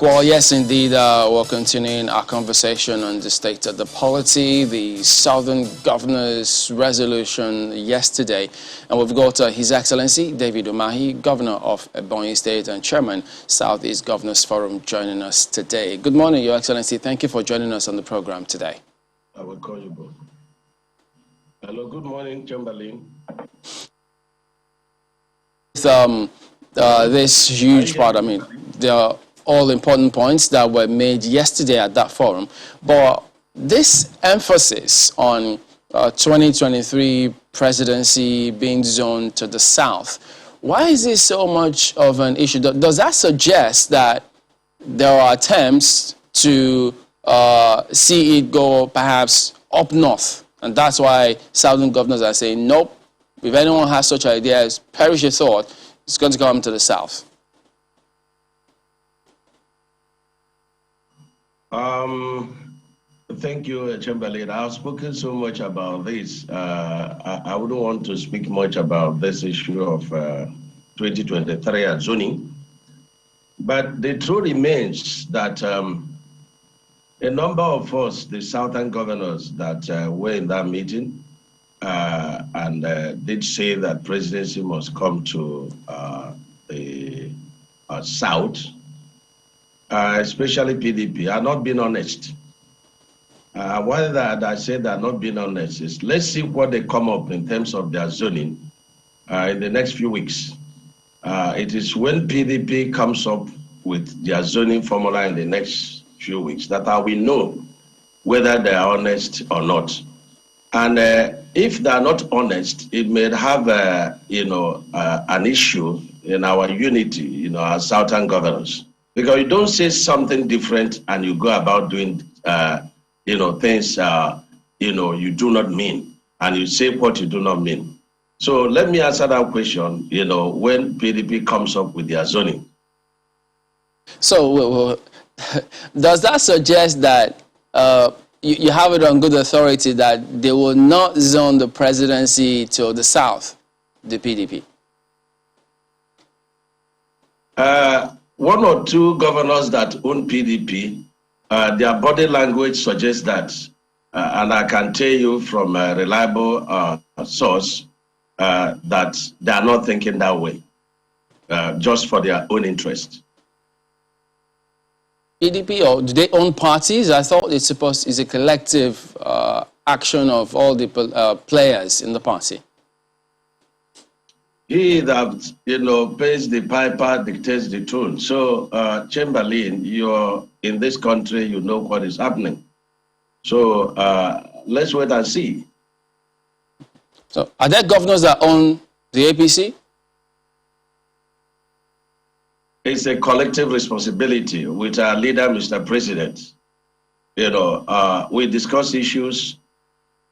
Well, yes, indeed, we're continuing our conversation on the state of the polity, the Southern Governor's resolution yesterday. And we've got His Excellency David Umahi, Governor of Ebonyi State and Chairman, Southeast Governors Forum, joining us today. Good morning, Your Excellency. Thank you for joining us on the program today. I will call you both. Hello, good morning, Chamberlain. This huge part, I mean, there are all important points that were made yesterday at that forum. But this emphasis on 2023 presidency being zoned to the south, why is this so much of an issue? Does that suggest that there are attempts to see it go perhaps up north? And that's why southern governors are saying, nope, if anyone has such ideas, perish your thought, it's going to come to the south. Thank you, Chamberlain. I've spoken so much about this. I wouldn't want to speak much about this issue of 2023 and zoning. But the truth remains that a number of us, the southern governors that were in that meeting, and did say that presidency must come to the south, especially PDP, are not being honest. Why that I say they're not being honest is, let's see what they come up in terms of their zoning in the next few weeks. It is when PDP comes up with their zoning formula in the next few weeks that I will know whether they are honest or not. And if they are not honest, it may have an issue in our unity, as southern governors. Because you don't say something different and you go about doing, things, you do not mean, and you say what you do not mean. So let me answer that question, when PDP comes up with their zoning. So does that suggest that you have it on good authority that they will not zone the presidency to the south, the PDP? One or two governors that own PDP, their body language suggests that, and I can tell you from a reliable source that they are not thinking that way, just for their own interest. PDP, or do they own parties? I thought it's a collective action of all the players in the party. He that, pays the piper dictates the tune. So, Chamberlain, you're in this country, you know what is happening. So, let's wait and see. So are there governors that own the APC? It's a collective responsibility with our leader, Mr. President. We discuss issues,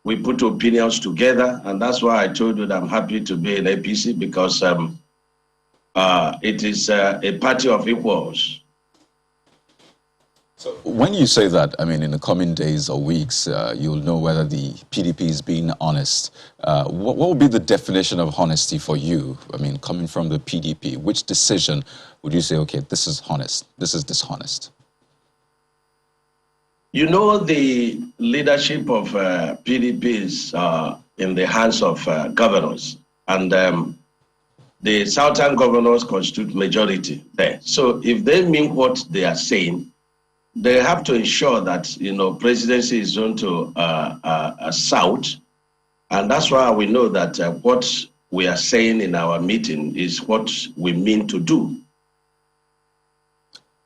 we put opinions together, and that's why I told you that I'm happy to be in APC, because it is a party of equals. So when you say that, I mean, in the coming days or weeks, you'll know whether the PDP is being honest. What would be the definition of honesty for you? I mean, coming from the PDP, which decision would you say, okay, this is honest, this is dishonest? You know, the leadership of PDP is in the hands of governors, and the southern governors constitute majority there. So if they mean what they are saying, they have to ensure that, presidency is zoned to south, and that's why we know that what we are saying in our meeting is what we mean to do.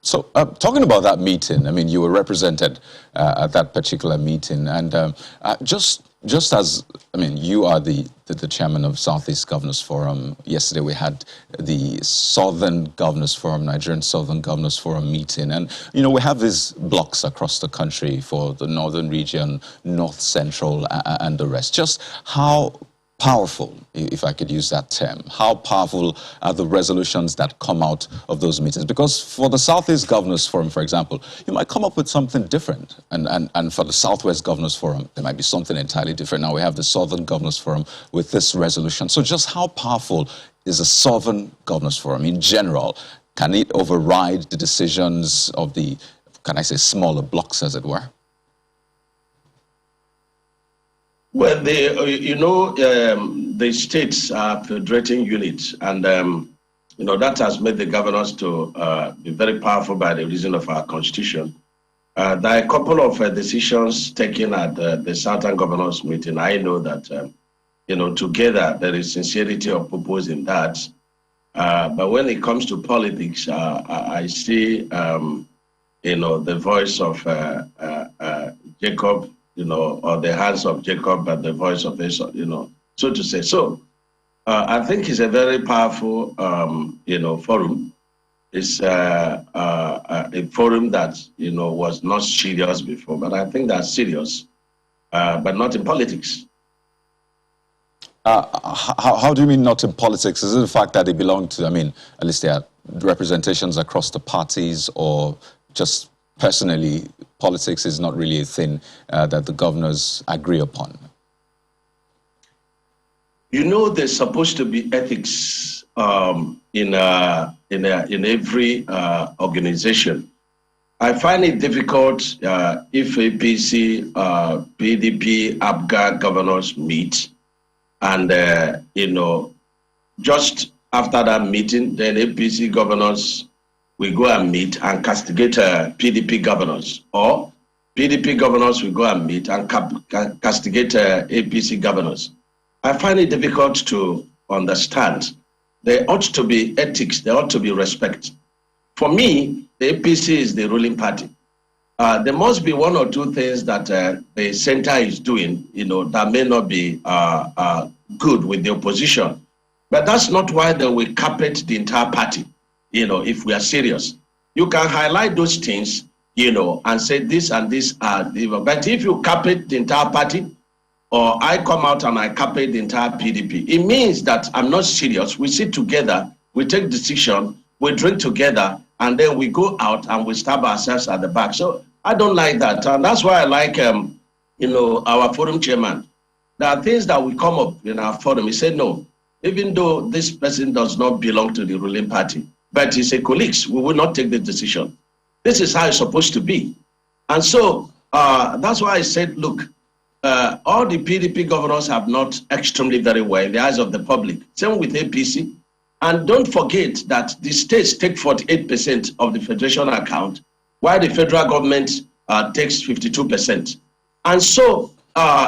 So talking about that meeting, I mean, you were represented at that particular meeting, and just as, I mean, you are the chairman of Southeast Governors Forum. Yesterday we had the Southern Governors Forum, Nigerian Southern Governors Forum meeting, and we have these blocks across the country for the northern region, north central, and the rest. Just how powerful, if I could use that term, how powerful are the resolutions that come out of those meetings? Because for the Southeast Governors Forum, for example, you might come up with something different. And for the Southwest Governors Forum, there might be something entirely different. Now we have the Southern Governors Forum with this resolution. So just how powerful is the Southern Governors Forum in general? Can it override the decisions of the, can I say, smaller blocks, as it were? Well, the states are federating units, and that has made the governors to be very powerful by the reason of our constitution. There are a couple of decisions taken at the Southern Governors meeting. I know that together there is sincerity of purpose in that. But when it comes to politics, I see the voice of Jacob, or the hands of Jacob and the voice of Esau, so to say. So I think it's a very powerful, forum. It's a forum that, was not serious before, but I think that's serious, but not in politics. How do you mean not in politics? Is it the fact that they belong to, I mean, at least there are representations across the parties, or just personally, politics is not really a thing that the governors agree upon? There's supposed to be ethics in every organization. I find it difficult if APC, PDP, ABGA governors meet, and just after that meeting, then APC governors we go and meet and castigate PDP governors, or PDP governors will go and meet and castigate APC governors. I find it difficult to understand. There ought to be ethics, there ought to be respect. For me, the APC is the ruling party. There must be one or two things that the center is doing, that may not be good with the opposition. But that's not why they will carpet the entire party. If we are serious, you can highlight those things, and say this and this are, but if you carpet the entire party, or I come out and I carpet the entire PDP, it means that I'm not serious. We sit together, we take decision, we drink together, and then we go out and we stab ourselves at the back. So I don't like that. And that's why I like, our forum chairman. There are things that will come up in our forum. He said, no, even though this person does not belong to the ruling party, but he's a colleague, we will not take the decision. This is how it's supposed to be. And so that's why I said, look, all the PDP governors have not extremely very well in the eyes of the public. Same with APC. And don't forget that the states take 48% of the federation account, while the federal government takes 52%. And so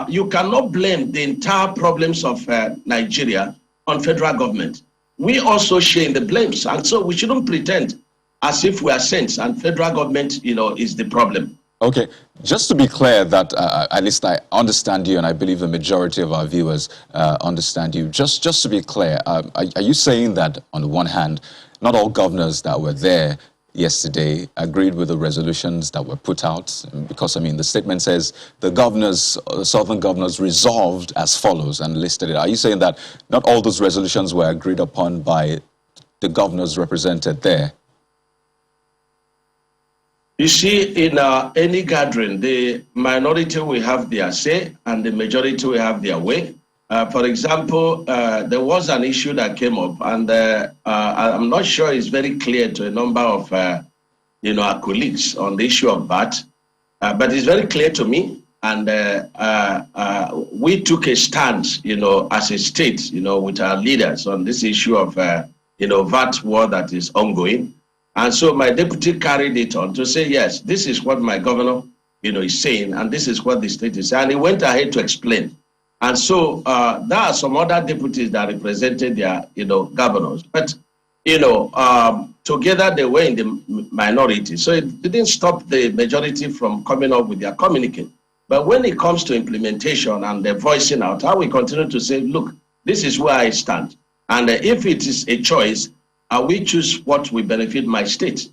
you cannot blame the entire problems of Nigeria on federal government. We also share in the blames. And so we shouldn't pretend as if we are saints and federal government, is the problem. Okay, just to be clear that at least I understand you, and I believe the majority of our viewers understand you. Just to be clear, are you saying that on the one hand, not all governors that were there yesterday agreed with the resolutions that were put out? Because I mean, the statement says the governors, the southern governors, resolved as follows and listed it. Are you saying that not all those resolutions were agreed upon by the governors represented there? You see, in any gathering, the minority will have their say and the majority will have their way. For example, there was an issue that came up, and I'm not sure it's very clear to a number of our colleagues on the issue of VAT, but it's very clear to me. And we took a stand, as a state, with our leaders on this issue of, VAT war that is ongoing. And so my deputy carried it on to say, yes, this is what my governor, is saying, and this is what the state is saying. And he went ahead to explain. And so there are some other deputies that represented their, governors. But, together they were in the minority. So it didn't stop the majority from coming up with their communique. But when it comes to implementation and the voicing out, I will continue to say, look, this is where I stand. And if it is a choice, we choose what will benefit my state.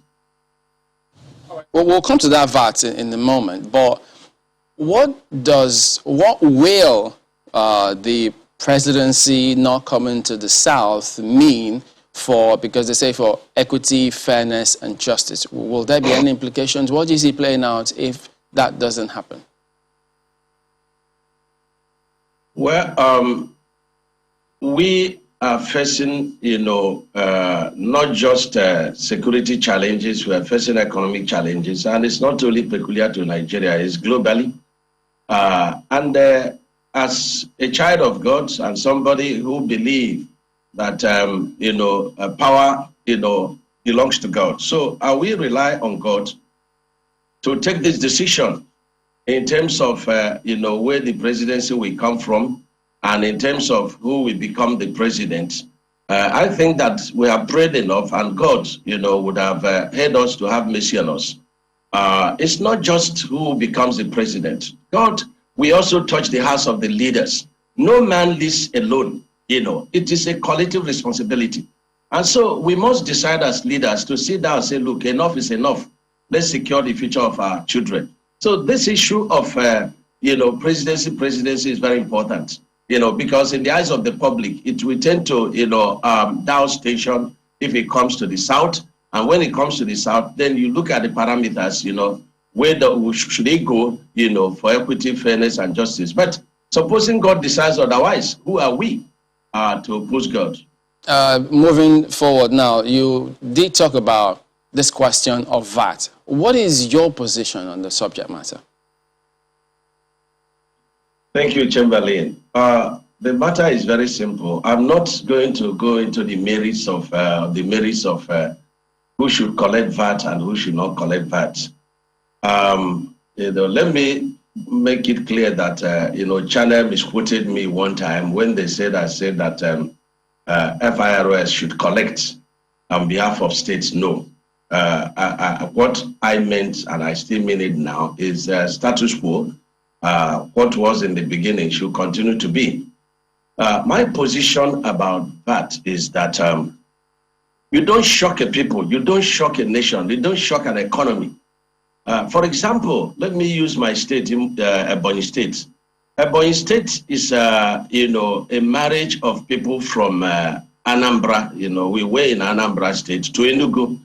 Well, we'll come to that VAT in a moment, but what will the presidency not coming to the South mean for, because they say for equity, fairness, and justice? Will there be any implications? What do you see playing out if that doesn't happen? Well, we are facing, not just security challenges, we are facing economic challenges, and it's not only peculiar to Nigeria, it's globally. As a child of God and somebody who believes that, power, belongs to God. So we rely on God to take this decision in terms of, where the presidency will come from, and in terms of who will become the president. I think that we have prayed enough, and God, would have helped us to have mercy on us. It's not just who becomes the president. God, we also touch the hearts of the leaders. No man lives alone. It is a collective responsibility. And so we must decide as leaders to sit down and say, look, enough is enough. Let's secure the future of our children. So this issue of, presidency is very important. Because in the eyes of the public, it will tend to, down station if it comes to the South. And when it comes to the South, then you look at the parameters, where should they go, for equity, fairness, and justice. But supposing God decides otherwise, who are we to oppose God? Moving forward now, you did talk about this question of VAT. What is your position on the subject matter? Thank you, Chamberlain. The matter is very simple. I'm not going to go into the merits of who should collect VAT and who should not collect VAT. Let me make it clear that Channel misquoted me one time when I said that FIRS should collect on behalf of states. No. What I meant, and I still mean it now, is status quo. What was in the beginning should continue to be. My position about that is that you don't shock a people, you don't shock a nation, you don't shock an economy. For example, let me use my state, Ebonyi State. Ebonyi State is, a marriage of people from Anambra. We were in Anambra State to Enugu.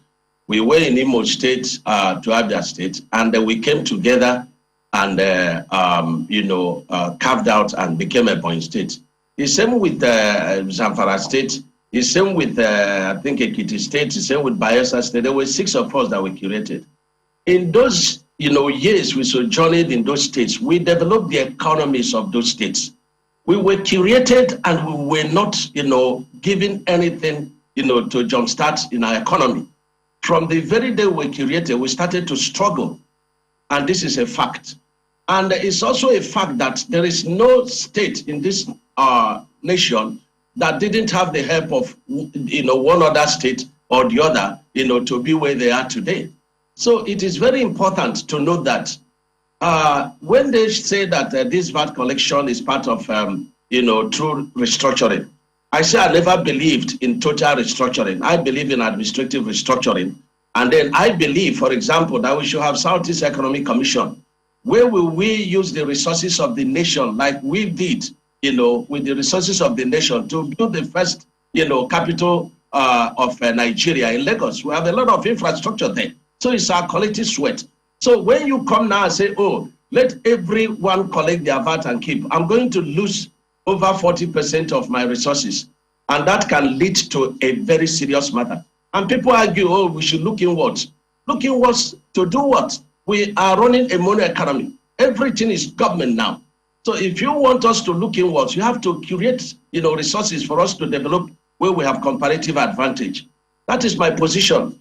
We were in Imo State to Abia State, and we came together and carved out and became Ebonyi State. The same with Zamfara State. The same with I think Ekiti State. The same with Bayelsa State. There were 6 of us that were curated. In those years we sojourned in those states, we developed the economies of those states. We were curated and we were not given anything to jumpstart in our economy. From the very day we were curated, we started to struggle. And this is a fact. And it's also a fact that there is no state in this nation that didn't have the help of one other state or the other to be where they are today. So it is very important to know that When they say that this VAT collection is part of, true restructuring, I say I never believed in total restructuring. I believe in administrative restructuring. And then I believe, for example, that we should have Southeast Economic Commission. Where will we use the resources of the nation like we did, with the resources of the nation to build the first, capital of Nigeria in Lagos? We have a lot of infrastructure there. So it's our quality sweat. So when you come now and say, oh, let everyone collect their VAT and keep, I'm going to lose over 40% of my resources. And that can lead to a very serious matter. And people argue, oh, we should look inwards. Look inwards to do what? We are running a mono economy. Everything is government now. So if you want us to look inwards, you have to create, resources for us to develop where we have comparative advantage. That is my position.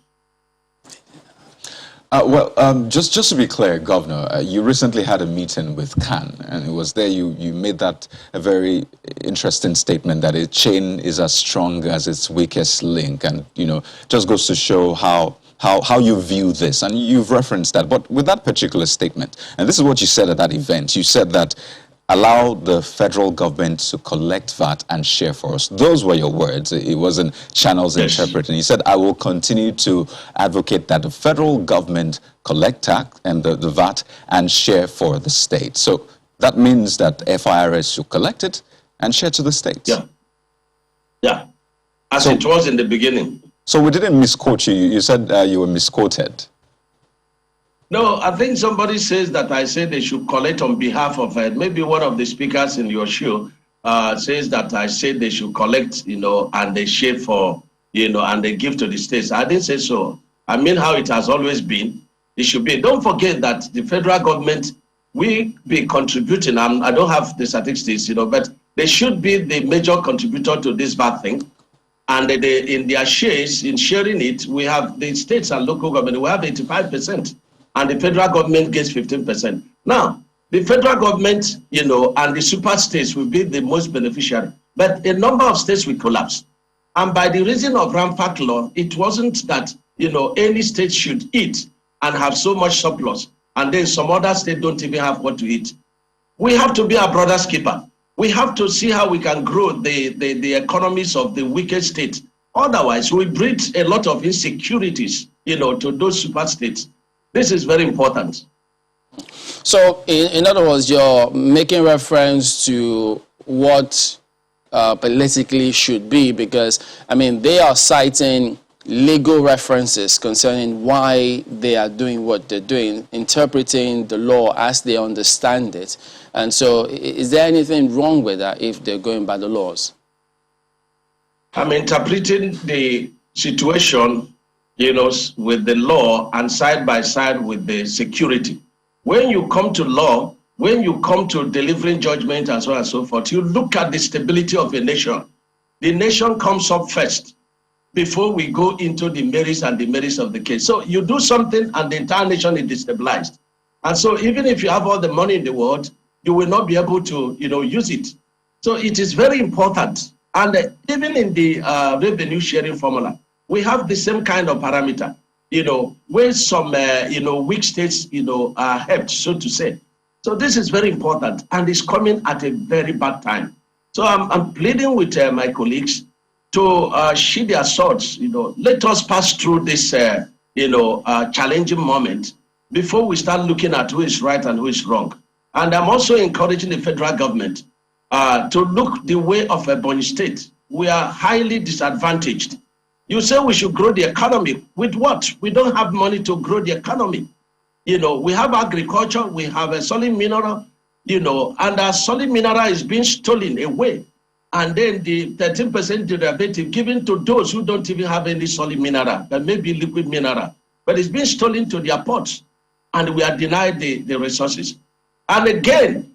Just to be clear, Governor, you recently had a meeting with Khan, and it was there you made that a very interesting statement that a chain is as strong as its weakest link, and just goes to show how you view this, and you've referenced that. But with that particular statement, and this is what you said at that event, you said that allow the federal government to collect VAT and share for us. Those were your words. It wasn't Channels interpreting. You said, I will continue to advocate that the federal government collect tax and the VAT and share for the state. So that means that FIRS should collect it and share to the states. Yeah. As it was in the beginning. So we didn't misquote you. You said you were misquoted. No, I think somebody says that I said they should collect on behalf of, maybe one of the speakers in your show says that I said they should collect, and they share for, and they give to the states. I didn't say so. I mean how it has always been. It should be. Don't forget that the federal government, we be contributing. I don't have the statistics, but they should be the major contributor to this bad thing. And in their shares, in sharing it, we have the states and local government, we have 85%. And the federal government gets 15%. Now, the federal government, and the super states will be the most beneficiary. But a number of states will collapse. And by the reason of rampant law, it wasn't that, any state should eat and have so much surplus, and then some other states don't even have what to eat. We have to be our brother's keeper. We have to see how we can grow the economies of the weaker states. Otherwise, we breed a lot of insecurities, to those super states. This is very important. So, in other words, you're making reference to what politically should be, because, they are citing legal references concerning why they are doing what they're doing, interpreting the law as they understand it. And so, is there anything wrong with that if they're going by the laws? I'm interpreting the situation with the law and side by side with the security. When you come to law, when you come to delivering judgment and so on and so forth, you look at the stability of a nation. The nation comes up first before we go into the merits and demerits of the case. So you do something and the entire nation is destabilized. And so even if you have all the money in the world, you will not be able to, use it. So it is very important. And even in the revenue sharing formula, we have the same kind of parameter, where some, weak states, are helped, so to say. So this is very important, and it's coming at a very bad time. So I'm pleading with my colleagues to sheathe their swords. Let us pass through this, challenging moment before we start looking at who is right and who is wrong. And I'm also encouraging the federal government to look the way of Ebonyi State. We are highly disadvantaged. You say we should grow the economy. With what? We don't have money to grow the economy. We have agriculture, we have a solid mineral, and our solid mineral is being stolen away. And then the 13% derivative given to those who don't even have any solid mineral, but maybe liquid mineral. But it's being stolen to their ports, and we are denied the resources. And again,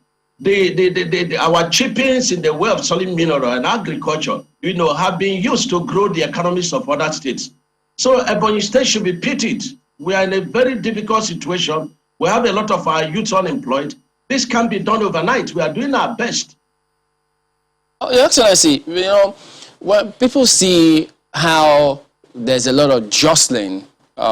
our chippings in the way of solid mineral and agriculture, have been used to grow the economies of other states. So Ebonyi State should be pitied. We are in a very difficult situation. We have a lot of our youth unemployed. This can't be done overnight. We are doing our best. Your Excellency, when people see how there's a lot of jostling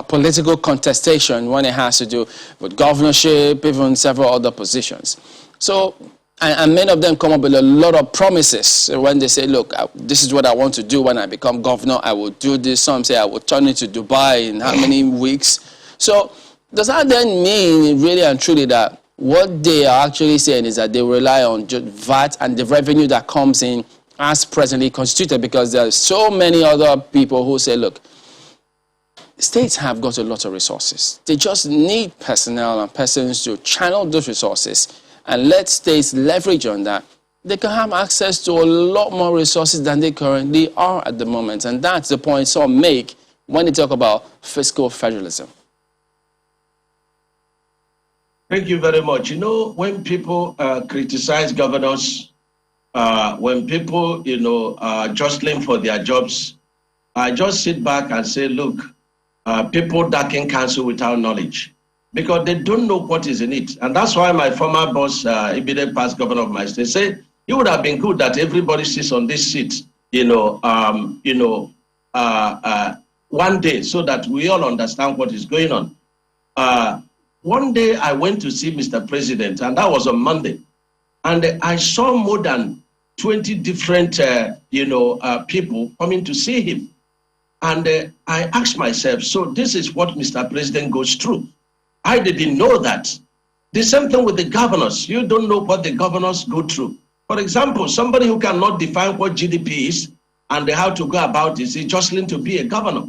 political contestation when it has to do with governorship, even several other positions. So, and many of them come up with a lot of promises when they say, look, this is what I want to do when I become governor. I will do this. Some say I will turn it to Dubai in how many weeks. So does that then mean really and truly that what they are actually saying is that they rely on just VAT and the revenue that comes in as presently constituted? Because there are so many other people who say, look, states have got a lot of resources. They just need personnel and persons to channel those resources and let states leverage on that. They can have access to a lot more resources than they currently are at the moment. And that's the point some make when they talk about fiscal federalism. Thank you very much. You know, when people criticize governors, when people, are jostling for their jobs, I just sit back and say, look, people darken counsel without knowledge, because they don't know what is in it. And that's why my former boss, immediate past governor of my state, said it would have been good that everybody sits on this seat, one day, so that we all understand what is going on. One day I went to see Mr. President, and that was on Monday, and I saw more than 20 different, people coming to see him. And I asked myself, so this is what Mr. President goes through. I didn't know that. The same thing with the governors. You don't know what the governors go through. For example, somebody who cannot define what GDP is and how to go about it is jostling to be a governor.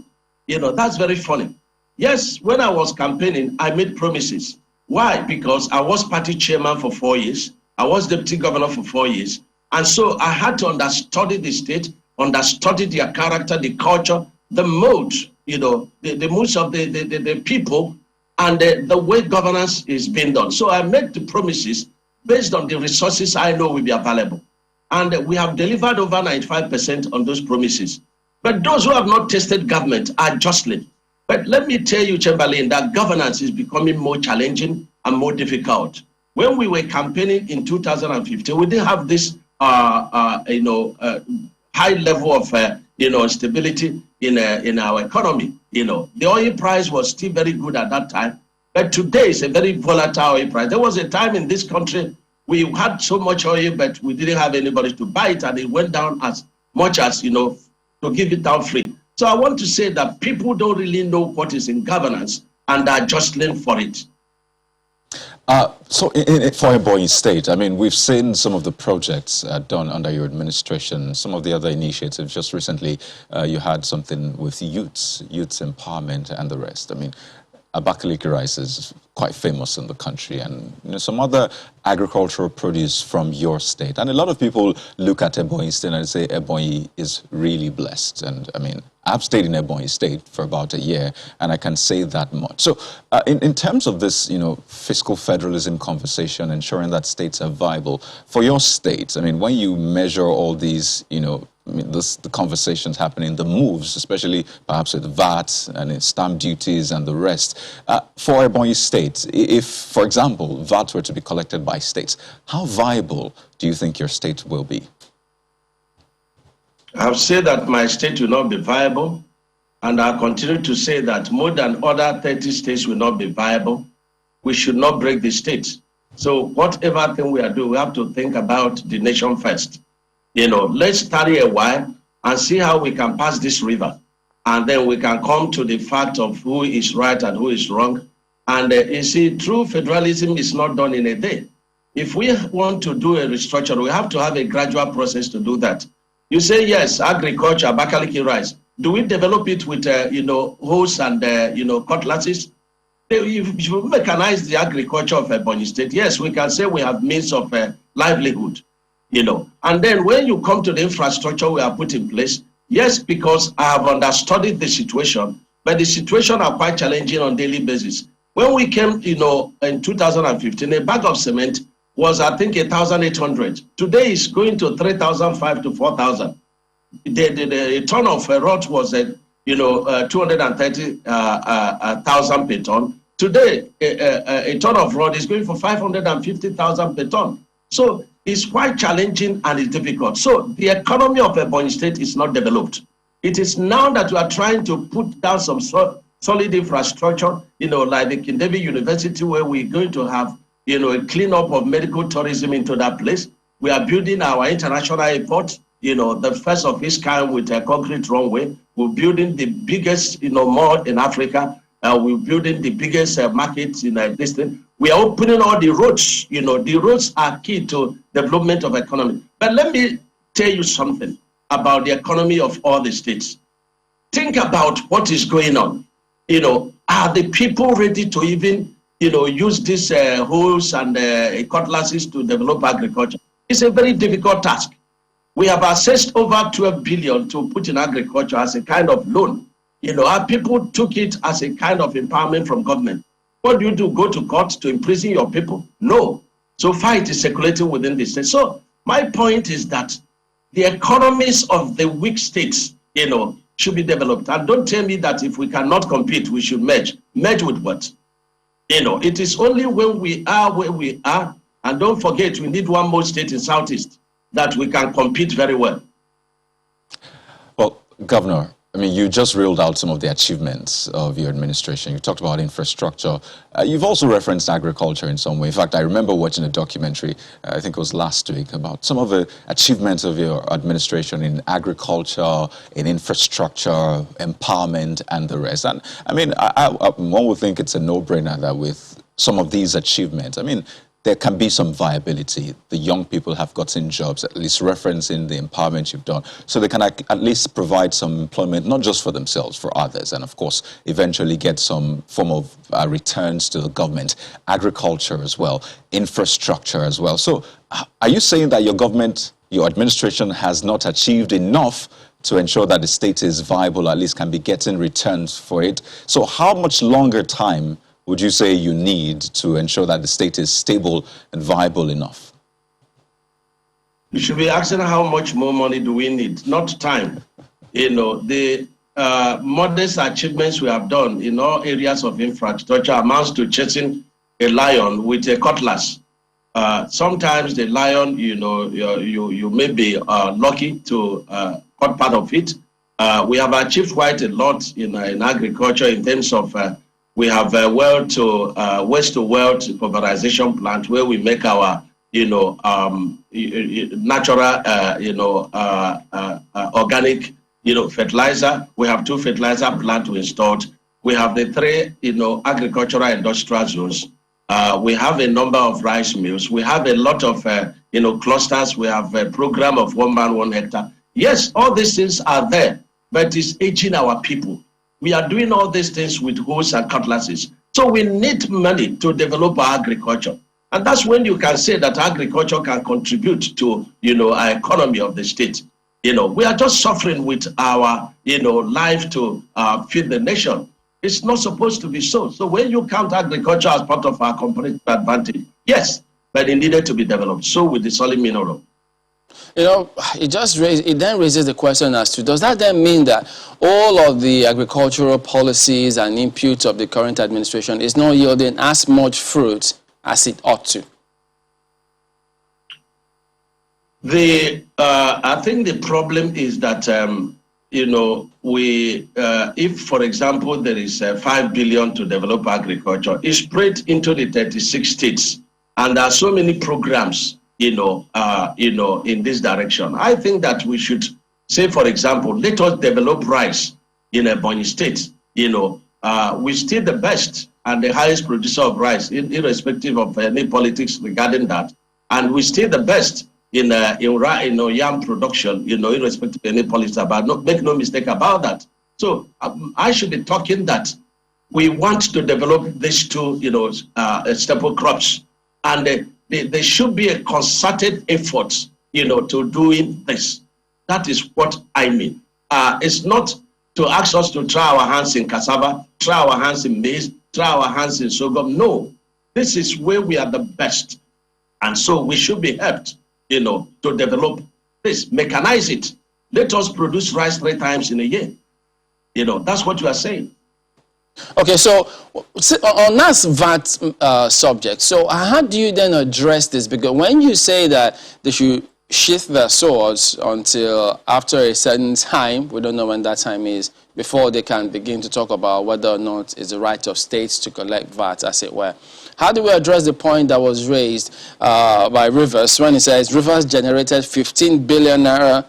That's very funny. Yes, when I was campaigning, I made promises. Why? Because I was party chairman for 4 years. I was deputy governor for 4 years. And so I had to understudy the state, understudy their character, the culture, the mode, the moods of the people, and the way governance is being done. So I made the promises based on the resources I know will be available. And we have delivered over 95% on those promises. But those who have not tasted government are jostling. But let me tell you, Chamberlain, that governance is becoming more challenging and more difficult. When we were campaigning in 2015, we didn't have this high level of stability in our economy. The oil price was still very good at that time, but today is a very volatile oil price. There was a time in this country we had so much oil, but we didn't have anybody to buy it, and it went down as much as to give it down free. So I want to say that people don't really know what is in governance and are jostling for it. So for Ebonyi State, I mean, we've seen some of the projects done under your administration, some of the other initiatives. Just recently, you had something with youths empowerment and the rest. I mean, Abakaliki rice is quite famous in the country, and some other agricultural produce from your state. And a lot of people look at Ebonyi State and say Ebonyi is really blessed. And I mean, I've stayed in Ebonyi State for about a year, and I can say that much. So in terms of this, fiscal federalism conversation, ensuring that states are viable, for your state, I mean, when you measure all these, the conversations happening, the moves, especially perhaps with VAT and stamp duties and the rest, for Ebonyi State, if, for example, VAT were to be collected by states, how viable do you think your state will be? I've said that my state will not be viable, and I continue to say that more than other 30 states will not be viable. We should not break the state. So whatever thing we are doing, we have to think about the nation first. Let's study a while and see how we can pass this river. And then we can come to the fact of who is right and who is wrong. And you see, true federalism is not done in a day. If we want to do a restructure, we have to have a gradual process to do that. You say, yes, agriculture, Abakaliki rice. Do we develop it with, hoes and, cutlasses? If you mechanize the agriculture of Ebonyi State, yes, we can say we have means of livelihood, And then when you come to the infrastructure we have put in place, yes, because I have understudied the situation, but the situation are quite challenging on a daily basis. When we came, in 2015, a bag of cement was, I think, 1,800. Today is going to 3,500 to 4,000. The ton of rot was, 230,000 per ton. Today, a ton of rod is going for 550,000 per ton. So it's quite challenging and it's difficult. So the economy of Ebonyi State is not developed. It is now that we are trying to put down some solid infrastructure, like the Kindebi University, where we're going to have, a cleanup of medical tourism into that place. We are building our international airport, the first of its kind with a concrete runway. We're building the biggest, mall in Africa. We're building the biggest market in this thing. We are opening all the roads. The roads are key to development of economy. But let me tell you something about the economy of all the states. Think about what is going on. Are the people ready to even, use these hoes and cutlasses to develop agriculture? It's a very difficult task. We have assessed over 12 billion to put in agriculture as a kind of loan. Our people took it as a kind of empowerment from government. What do you do? Go to court to imprison your people? No. So far it is circulating within the state. So my point is that the economies of the weak states, should be developed. And don't tell me that if we cannot compete, we should merge. Merge with what? It is only when we are where we are, and don't forget, we need one more state in Southeast that we can compete very well. Well, Governor, you just reeled out some of the achievements of your administration. You talked about infrastructure. You've also referenced agriculture in some way. In fact, I remember watching a documentary, I think it was last week, about some of the achievements of your administration in agriculture, in infrastructure, empowerment, and the rest. And one would think it's a no-brainer that with some of these achievements, there can be some viability. The young people have gotten jobs, at least referencing the empowerment you've done, so they can at least provide some employment, not just for themselves, for others, and of course, eventually get some form of returns to the government, agriculture as well, infrastructure as well. So are you saying that your government, your administration has not achieved enough to ensure that the state is viable, at least can be getting returns for it? So how much longer time would you say you need to ensure that the state is stable and viable enough? You should be asking how much more money do we need, not time. The modest achievements we have done in all areas of infrastructure amounts to chasing a lion with a cutlass. Sometimes the lion, you may be lucky to cut part of it. We have achieved quite a lot in agriculture in terms of we have a waste to wealth pulverization plant where we make our, natural, organic, fertilizer. We have 2 fertilizer plants we installed. We have the 3, agricultural industrial zones. We have a number of rice mills. We have a lot of, clusters. We have a program of 1 man, 1 hectare. Yes, all these things are there, but it's aging our people. We are doing all these things with hoes and cutlasses. So we need money to develop our agriculture. And that's when you can say that agriculture can contribute to, our economy of the state. We are just suffering with our, life to feed the nation. It's not supposed to be so. So when you count agriculture as part of our competitive advantage, yes, but it needed to be developed. So with the solid mineral. It then raises the question as to, does that then mean that all of the agricultural policies and inputs of the current administration is not yielding as much fruit as it ought to? I think the problem is that, if, for example, there is 5 billion to develop agriculture, it's spread into the 36 states, and there are so many programs in this direction. I think that we should say, for example, let us develop rice in Ebonyi State. We're still the best and the highest producer of rice, irrespective of any politics regarding that. And we're still the best in yam production, irrespective of any politics about. Make no mistake about that. So I should be talking that we want to develop these 2, staple crops, and there should be a concerted effort, to doing this. That is what I mean. It's not to ask us to try our hands in cassava, try our hands in maize, try our hands in sorghum. No, this is where we are the best. And so we should be helped, to develop this, mechanize it. Let us produce rice 3 times in a year. That's what you are saying. Okay, so on that VAT subject, so how do you then address this? Because when you say that they should sheath their swords until after a certain time, we don't know when that time is, before they can begin to talk about whether or not it's the right of states to collect VAT, as it were. How do we address the point that was raised by Rivers when he says Rivers generated 15 billion naira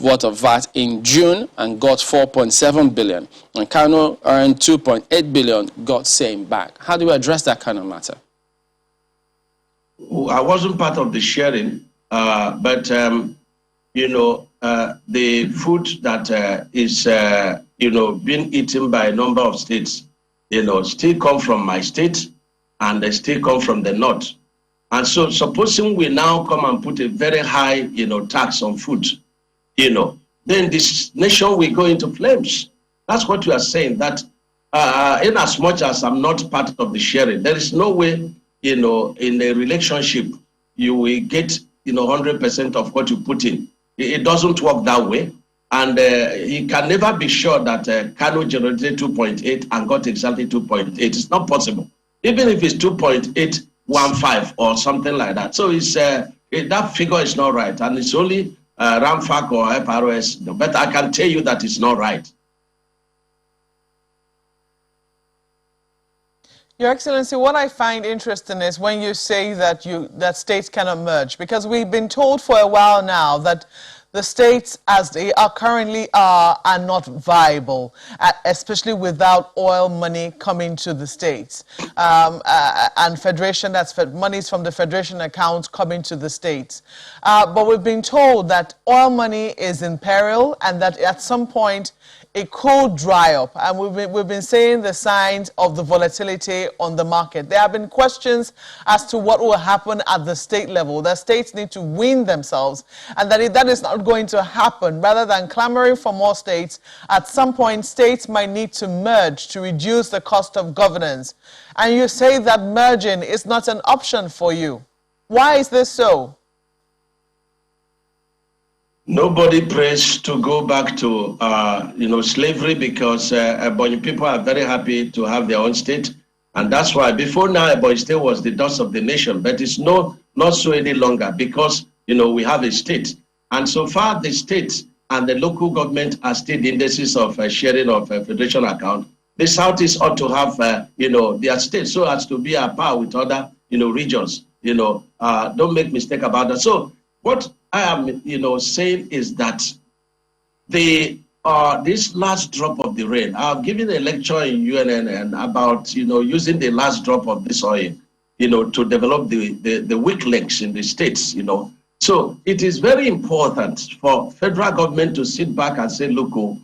worth of VAT in June and got 4.7 billion, and Kano earned 2.8 billion, got same back? How do we address that kind of matter? I wasn't part of the sharing, but you know, the food that is you know, being eaten by a number of states, you know, still come from my state, and they still come from the north. And so, supposing we now come and put a very high, you know, tax on food, you know, then this nation will go into flames. That's what you are saying. That in as much as I'm not part of the sharing, there is no way, you know, in a relationship, you will get, you know, 100% of what you put in. It doesn't work that way. And you can never be sure that Kano generated 2.8 and got exactly 2.8. It's not possible. Even if it's 2.815 or something like that. So it's that figure is not right. And it's only Ramfak or FRS. But I can tell you that it's not right. Your Excellency, what I find interesting is when you say that that states cannot merge, because we've been told for a while now that the states as they are currently are not viable, especially without oil money coming to the states, and federation, that's monies from the federation accounts coming to the states. But we've been told that oil money is in peril and that at some point it could dry up, and we've been seeing the signs of the volatility on the market. There have been questions as to what will happen at the state level, that states need to wean themselves, and that if that is not going to happen, rather than clamoring for more states, at some point states might need to merge to reduce the cost of governance. And you say that merging is not an option for you. Why is this so? Nobody prays to go back to you know, slavery, because Ebonyi people are very happy to have their own state, and that's why before now Ebonyi state was the dust of the nation, but it's not so any longer, because you know, we have a state, and so far the state and the local government are still the indices of sharing of federation account. The Southeast ought to have you know, their state, so as to be at par with other, you know, regions. You know, don't make mistake about that. So what I am, you know, saying is that the this last drop of the rain. I've given a lecture in UNN about, you know, using the last drop of this oil, you know, to develop the weak links in the states. You know, so it is very important for federal government to sit back and say, look, oh,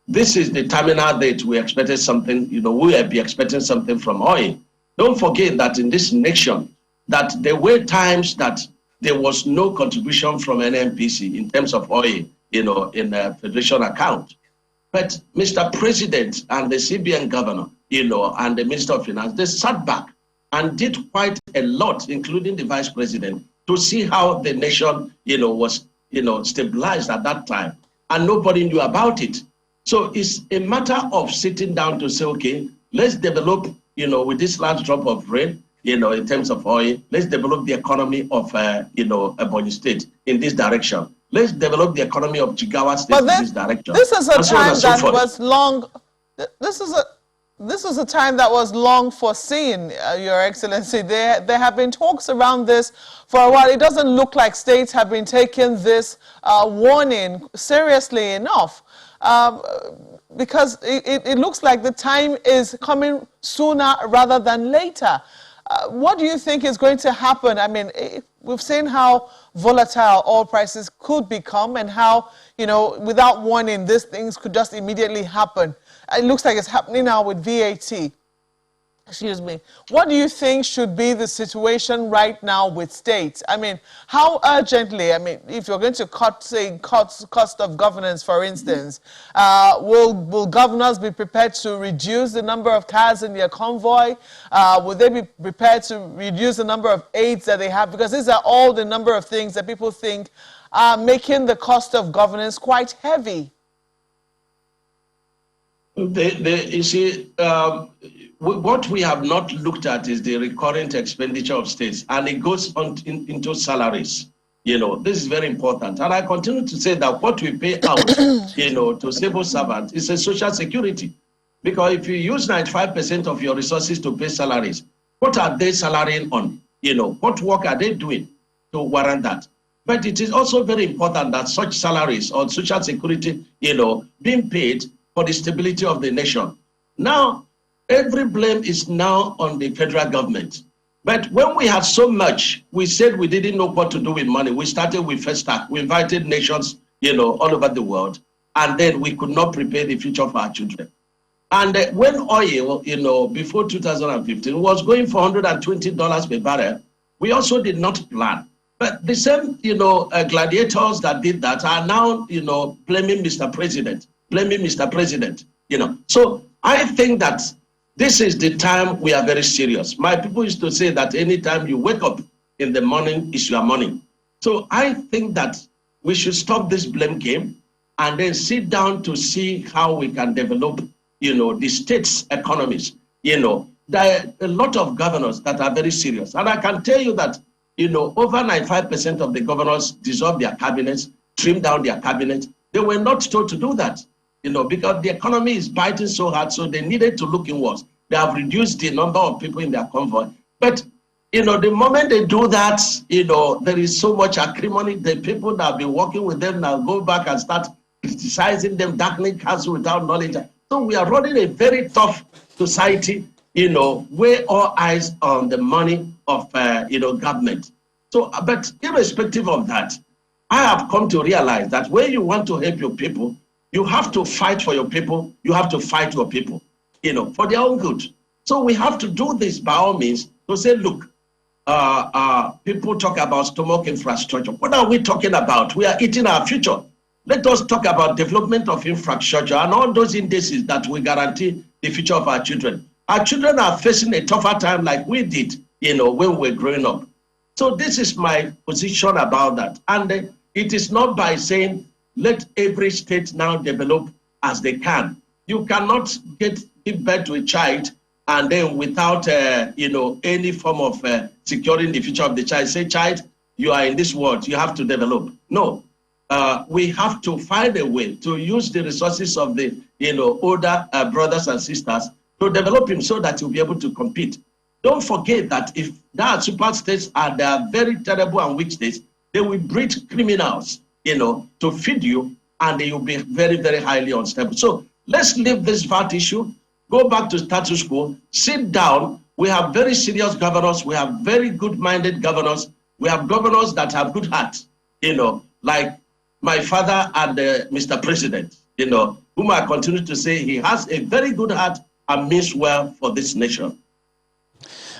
this is the terminal date. We expected something. You know, we will be expecting something from oil. Don't forget that in this nation, that there were times that there was no contribution from NNPC in terms of oil, you know, in the federation account. But Mr. President and the CBN governor, you know, and the Minister of Finance, they sat back and did quite a lot, including the Vice President, to see how the nation, you know, was, you know, stabilized at that time. And nobody knew about it. So it's a matter of sitting down to say, okay, let's develop, you know, with this last drop of rain, you know, in terms of oil, let's develop the economy of, you know, Ebonyi State in this direction. Let's develop the economy of Jigawa State in this direction. This is a time that was long. This is a time that was long foreseen, Your Excellency. There have been talks around this for a while. It doesn't look like states have been taking this warning seriously enough. Because it looks like the time is coming sooner rather than later. What do you think is going to happen? I mean, we've seen how volatile oil prices could become and how, you know, without warning, these things could just immediately happen. It looks like it's happening now with VAT. Excuse me. What do you think should be the situation right now with states? I mean, how urgently, I mean, if you're going to cut, say, cost of governance, for instance, will governors be prepared to reduce the number of cars in their convoy? Will they be prepared to reduce the number of aides that they have? Because these are all the number of things that people think are making the cost of governance quite heavy. You see, what we have not looked at is the recurrent expenditure of states, and it goes on into salaries. This is very important. And I continue to say that what we pay out, to civil servants is a social security. Because if you use 95% of your resources to pay salaries, what are they salarying on? What work are they doing to warrant that? But it is also very important that such salaries or social security, being paid for the stability of the nation. Now, every blame is now on the federal government. But when we had so much, we said we didn't know what to do with money. We started with Festac. We invited nations, all over the world. And then we could not prepare the future of our children. And when oil, before 2015 was going for $120 per barrel, we also did not plan. But the same, gladiators that did that are now, blaming Mr. President, So I think that this is the time we are very serious. My people used to say that anytime you wake up in the morning is your morning. So I think that we should stop this blame game and then sit down to see how we can develop, the state's economies. There are a lot of governors that are very serious. And I can tell you that, over 95% of the governors dissolved their cabinets, trimmed down their cabinet. They were not told to do that, because the economy is biting so hard, so they needed to look inwards. They have reduced the number of people in their convoy. But, the moment they do that, there is so much acrimony. The people that have been working with them now go back and start criticizing them, darkening counsel without knowledge. So we are running a very tough society, where all eyes on the money of, government. So, but irrespective of that, I have come to realize that when you want to help your people, you have to fight for your people. You have to fight your people, for their own good. So we have to do this by all means to say, look, people talk about stomach infrastructure. What are we talking about? We are eating our future. Let us talk about development of infrastructure and all those indices that will guarantee the future of our children. Our children are facing a tougher time like we did, when we were growing up. So this is my position about that. And it is not by saying, let every state now develop as they can. You cannot give birth to a child and then without, any form of securing the future of the child, say, child, you are in this world, you have to develop. No. We have to find a way to use the resources of the older brothers and sisters to develop him so that he'll be able to compete. Don't forget that if there are super states and they are very terrible and weak states, they will breed criminals, to feed you, and they will be very, very highly unstable. So let's leave this VAT issue, go back to status quo, sit down. We have very serious governors. We have very good-minded governors. We have governors that have good hearts, like my father and Mr. President, whom I continue to say he has a very good heart and means well for this nation.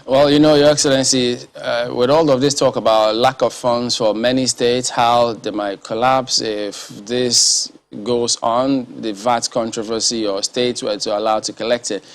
Well, Your Excellency, with all of this talk about lack of funds for many states, how they might collapse if this goes on, the VAT controversy, or states were to allow to collect it,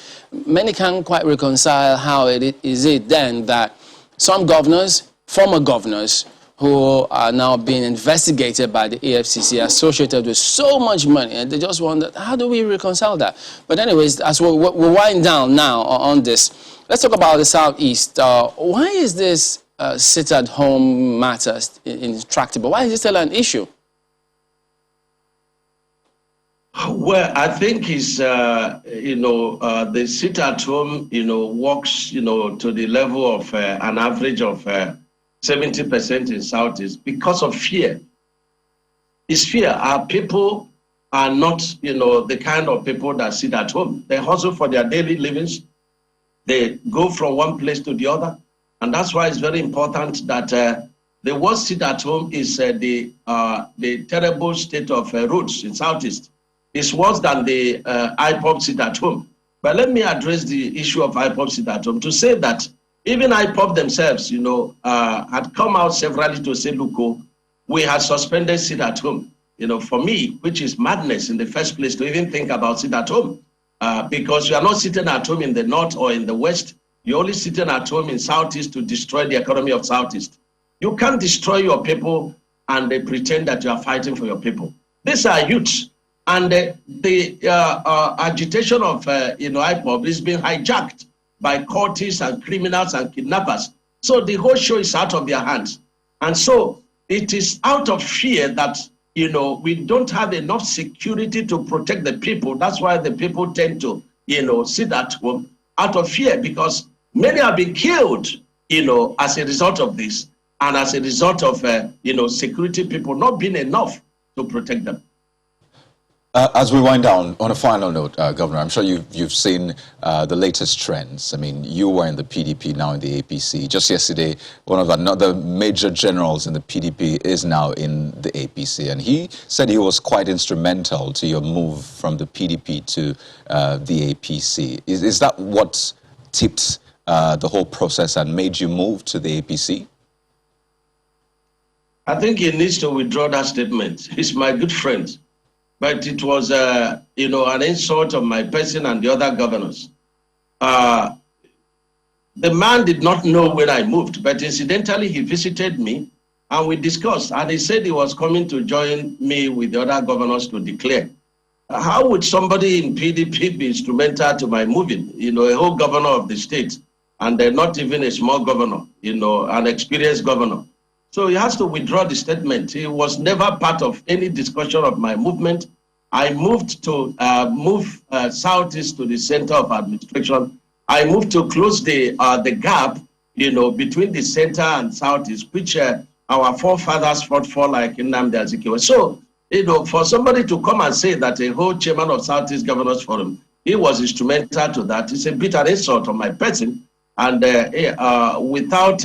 many can't quite reconcile how it is then that some governors, former governors, who are now being investigated by the AFCC associated with so much money, and they just wonder, how do we reconcile that? But anyways, as we wind down now on this, let's talk about the Southeast. Why is this sit-at-home matter intractable? Why is it still an issue? Well, I think it's, the sit-at-home, works, to the level of an average of 70% in Southeast because of fear. It's fear. Our people are not, the kind of people that sit at home. They hustle for their daily livings. They go from one place to the other. And that's why it's very important that the worst sit at home is the terrible state of roads in Southeast. It's worse than the IPOP sit at home. But let me address the issue of IPOP sit at home to say that even IPOP themselves, had come out severally to say, look, we had suspended sit at home. For me, which is madness in the first place to even think about sit at home, because you are not sitting at home in the north or in the west. You're only sitting at home in Southeast to destroy the economy of Southeast. You can't destroy your people and they pretend that you are fighting for your people. These are youths, and the agitation of IPOP is being hijacked by cultists and criminals and kidnappers. So the whole show is out of their hands. And so it is out of fear that, we don't have enough security to protect the people. That's why the people tend to, sit at home out of fear, because many have been killed, as a result of this, and as a result of, security people not being enough to protect them. As we wind down, on a final note, Governor, I'm sure you've seen the latest trends. I mean, you were in the PDP, now in the APC. Just yesterday, one of another major generals in the PDP is now in the APC, and he said he was quite instrumental to your move from the PDP to the APC. Is that what tipped the whole process and made you move to the APC? I think he needs to withdraw that statement. He's my good friend. But it was, an insult of my person and the other governors. The man did not know when I moved, but incidentally, he visited me and we discussed. And he said he was coming to join me with the other governors to declare. How would somebody in PDP be instrumental to my moving? A whole governor of the state, and not even a small governor, an experienced governor. So he has to withdraw the statement. He was never part of any discussion of my movement. I moved to move southeast to the center of administration. I moved to close the gap, between the center and southeast, which our forefathers fought for, like Nnamdi Azikiwe. So, for somebody to come and say that a whole chairman of Southeast Governors Forum, he was instrumental to that, it's a bit an insult on my person. And without,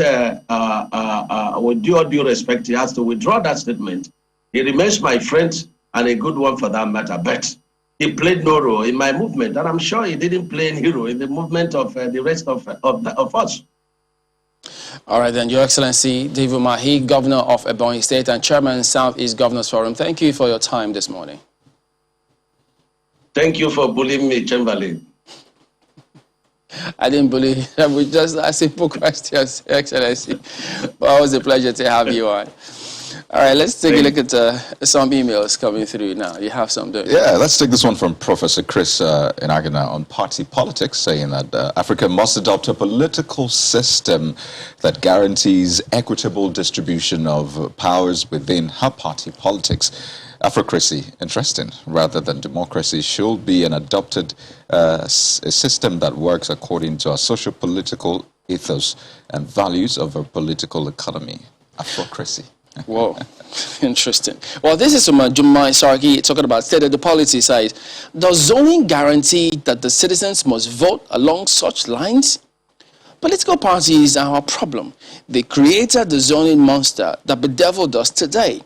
with due respect, he has to withdraw that statement. He remains my friend and a good one for that matter, but he played no role in my movement, and I'm sure he didn't play any role in the movement of the rest of us. All right, then, Your Excellency, Dave Umahi, Governor of Ebonyi State and Chairman Southeast Governors Forum, thank you for your time this morning. Thank you for bullying me, Chamberlain. I didn't believe that. We just asked simple questions, Excellency. But it was a pleasure to have you on. All right, let's take a look at some emails coming through now. You have some, don't you? Yeah, let's take this one from Professor Chris Inagana on party politics, saying that Africa must adopt a political system that guarantees equitable distribution of powers within her party politics. Afrocracy, interesting, rather than democracy, should be an adopted a system that works according to our socio-political ethos and values of our political economy. Afrocracy. Whoa, interesting. Well, this is from Jumai Sargi talking about state of the policy side. Does zoning guarantee that the citizens must vote along such lines? Political parties are our problem. They created the zoning monster that bedeviled us today.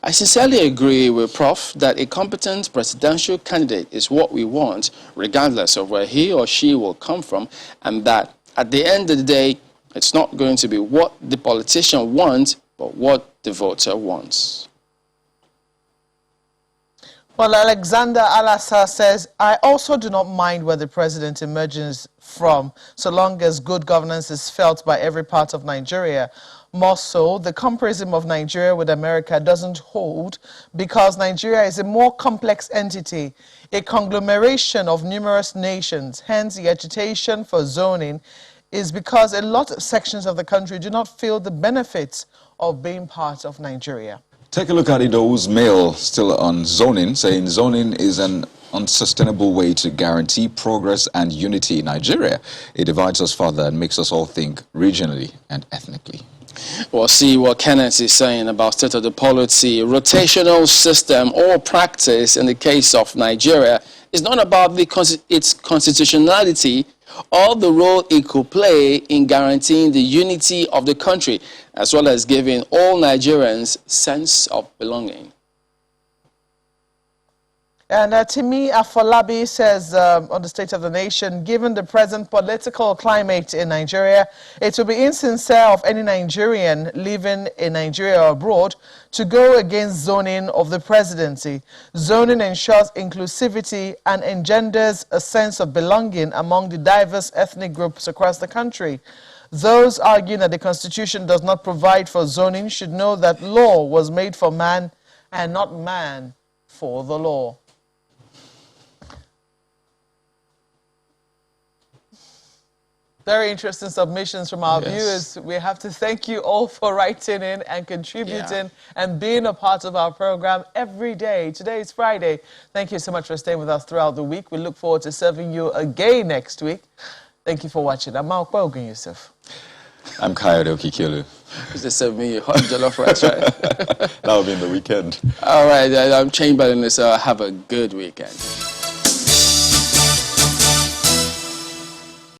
I sincerely agree with Prof that a competent presidential candidate is what we want, regardless of where he or she will come from, and that at the end of the day, it's not going to be what the politician wants, but what the voter wants. Well, Alexander Alassa says, I also do not mind where the president emerges from, so long as good governance is felt by every part of Nigeria. More so, the comparison of Nigeria with America doesn't hold because Nigeria is a more complex entity, a conglomeration of numerous nations. Hence, the agitation for zoning is because a lot of sections of the country do not feel the benefits of being part of Nigeria. Take a look at Ido's mail still on zoning, saying zoning is an unsustainable way to guarantee progress and unity in Nigeria. It divides us further and makes us all think regionally and ethnically. Well, see what Kenneth is saying about state of the policy, rotational system or practice in the case of Nigeria is not about its constitutionality or the role it could play in guaranteeing the unity of the country, as well as giving all Nigerians sense of belonging. And Timi Afolabi says on the State of the Nation, given the present political climate in Nigeria, it will be insincere of any Nigerian living in Nigeria or abroad to go against zoning of the presidency. Zoning ensures inclusivity and engenders a sense of belonging among the diverse ethnic groups across the country. Those arguing that the Constitution does not provide for zoning should know that law was made for man and not man for the law. Very interesting submissions from our Yes. viewers. We have to thank you all for writing in and contributing and being a part of our program every day. Today is Friday. Thank you so much for staying with us throughout the week. We look forward to serving you again next week. Thank you for watching. I'm Mark Bogan Yusuf. I'm Kayode Okikiolu. Is this me hot jollof rice, right? That'll be in the weekend. All right, I'm Chamberlain, so have a good weekend.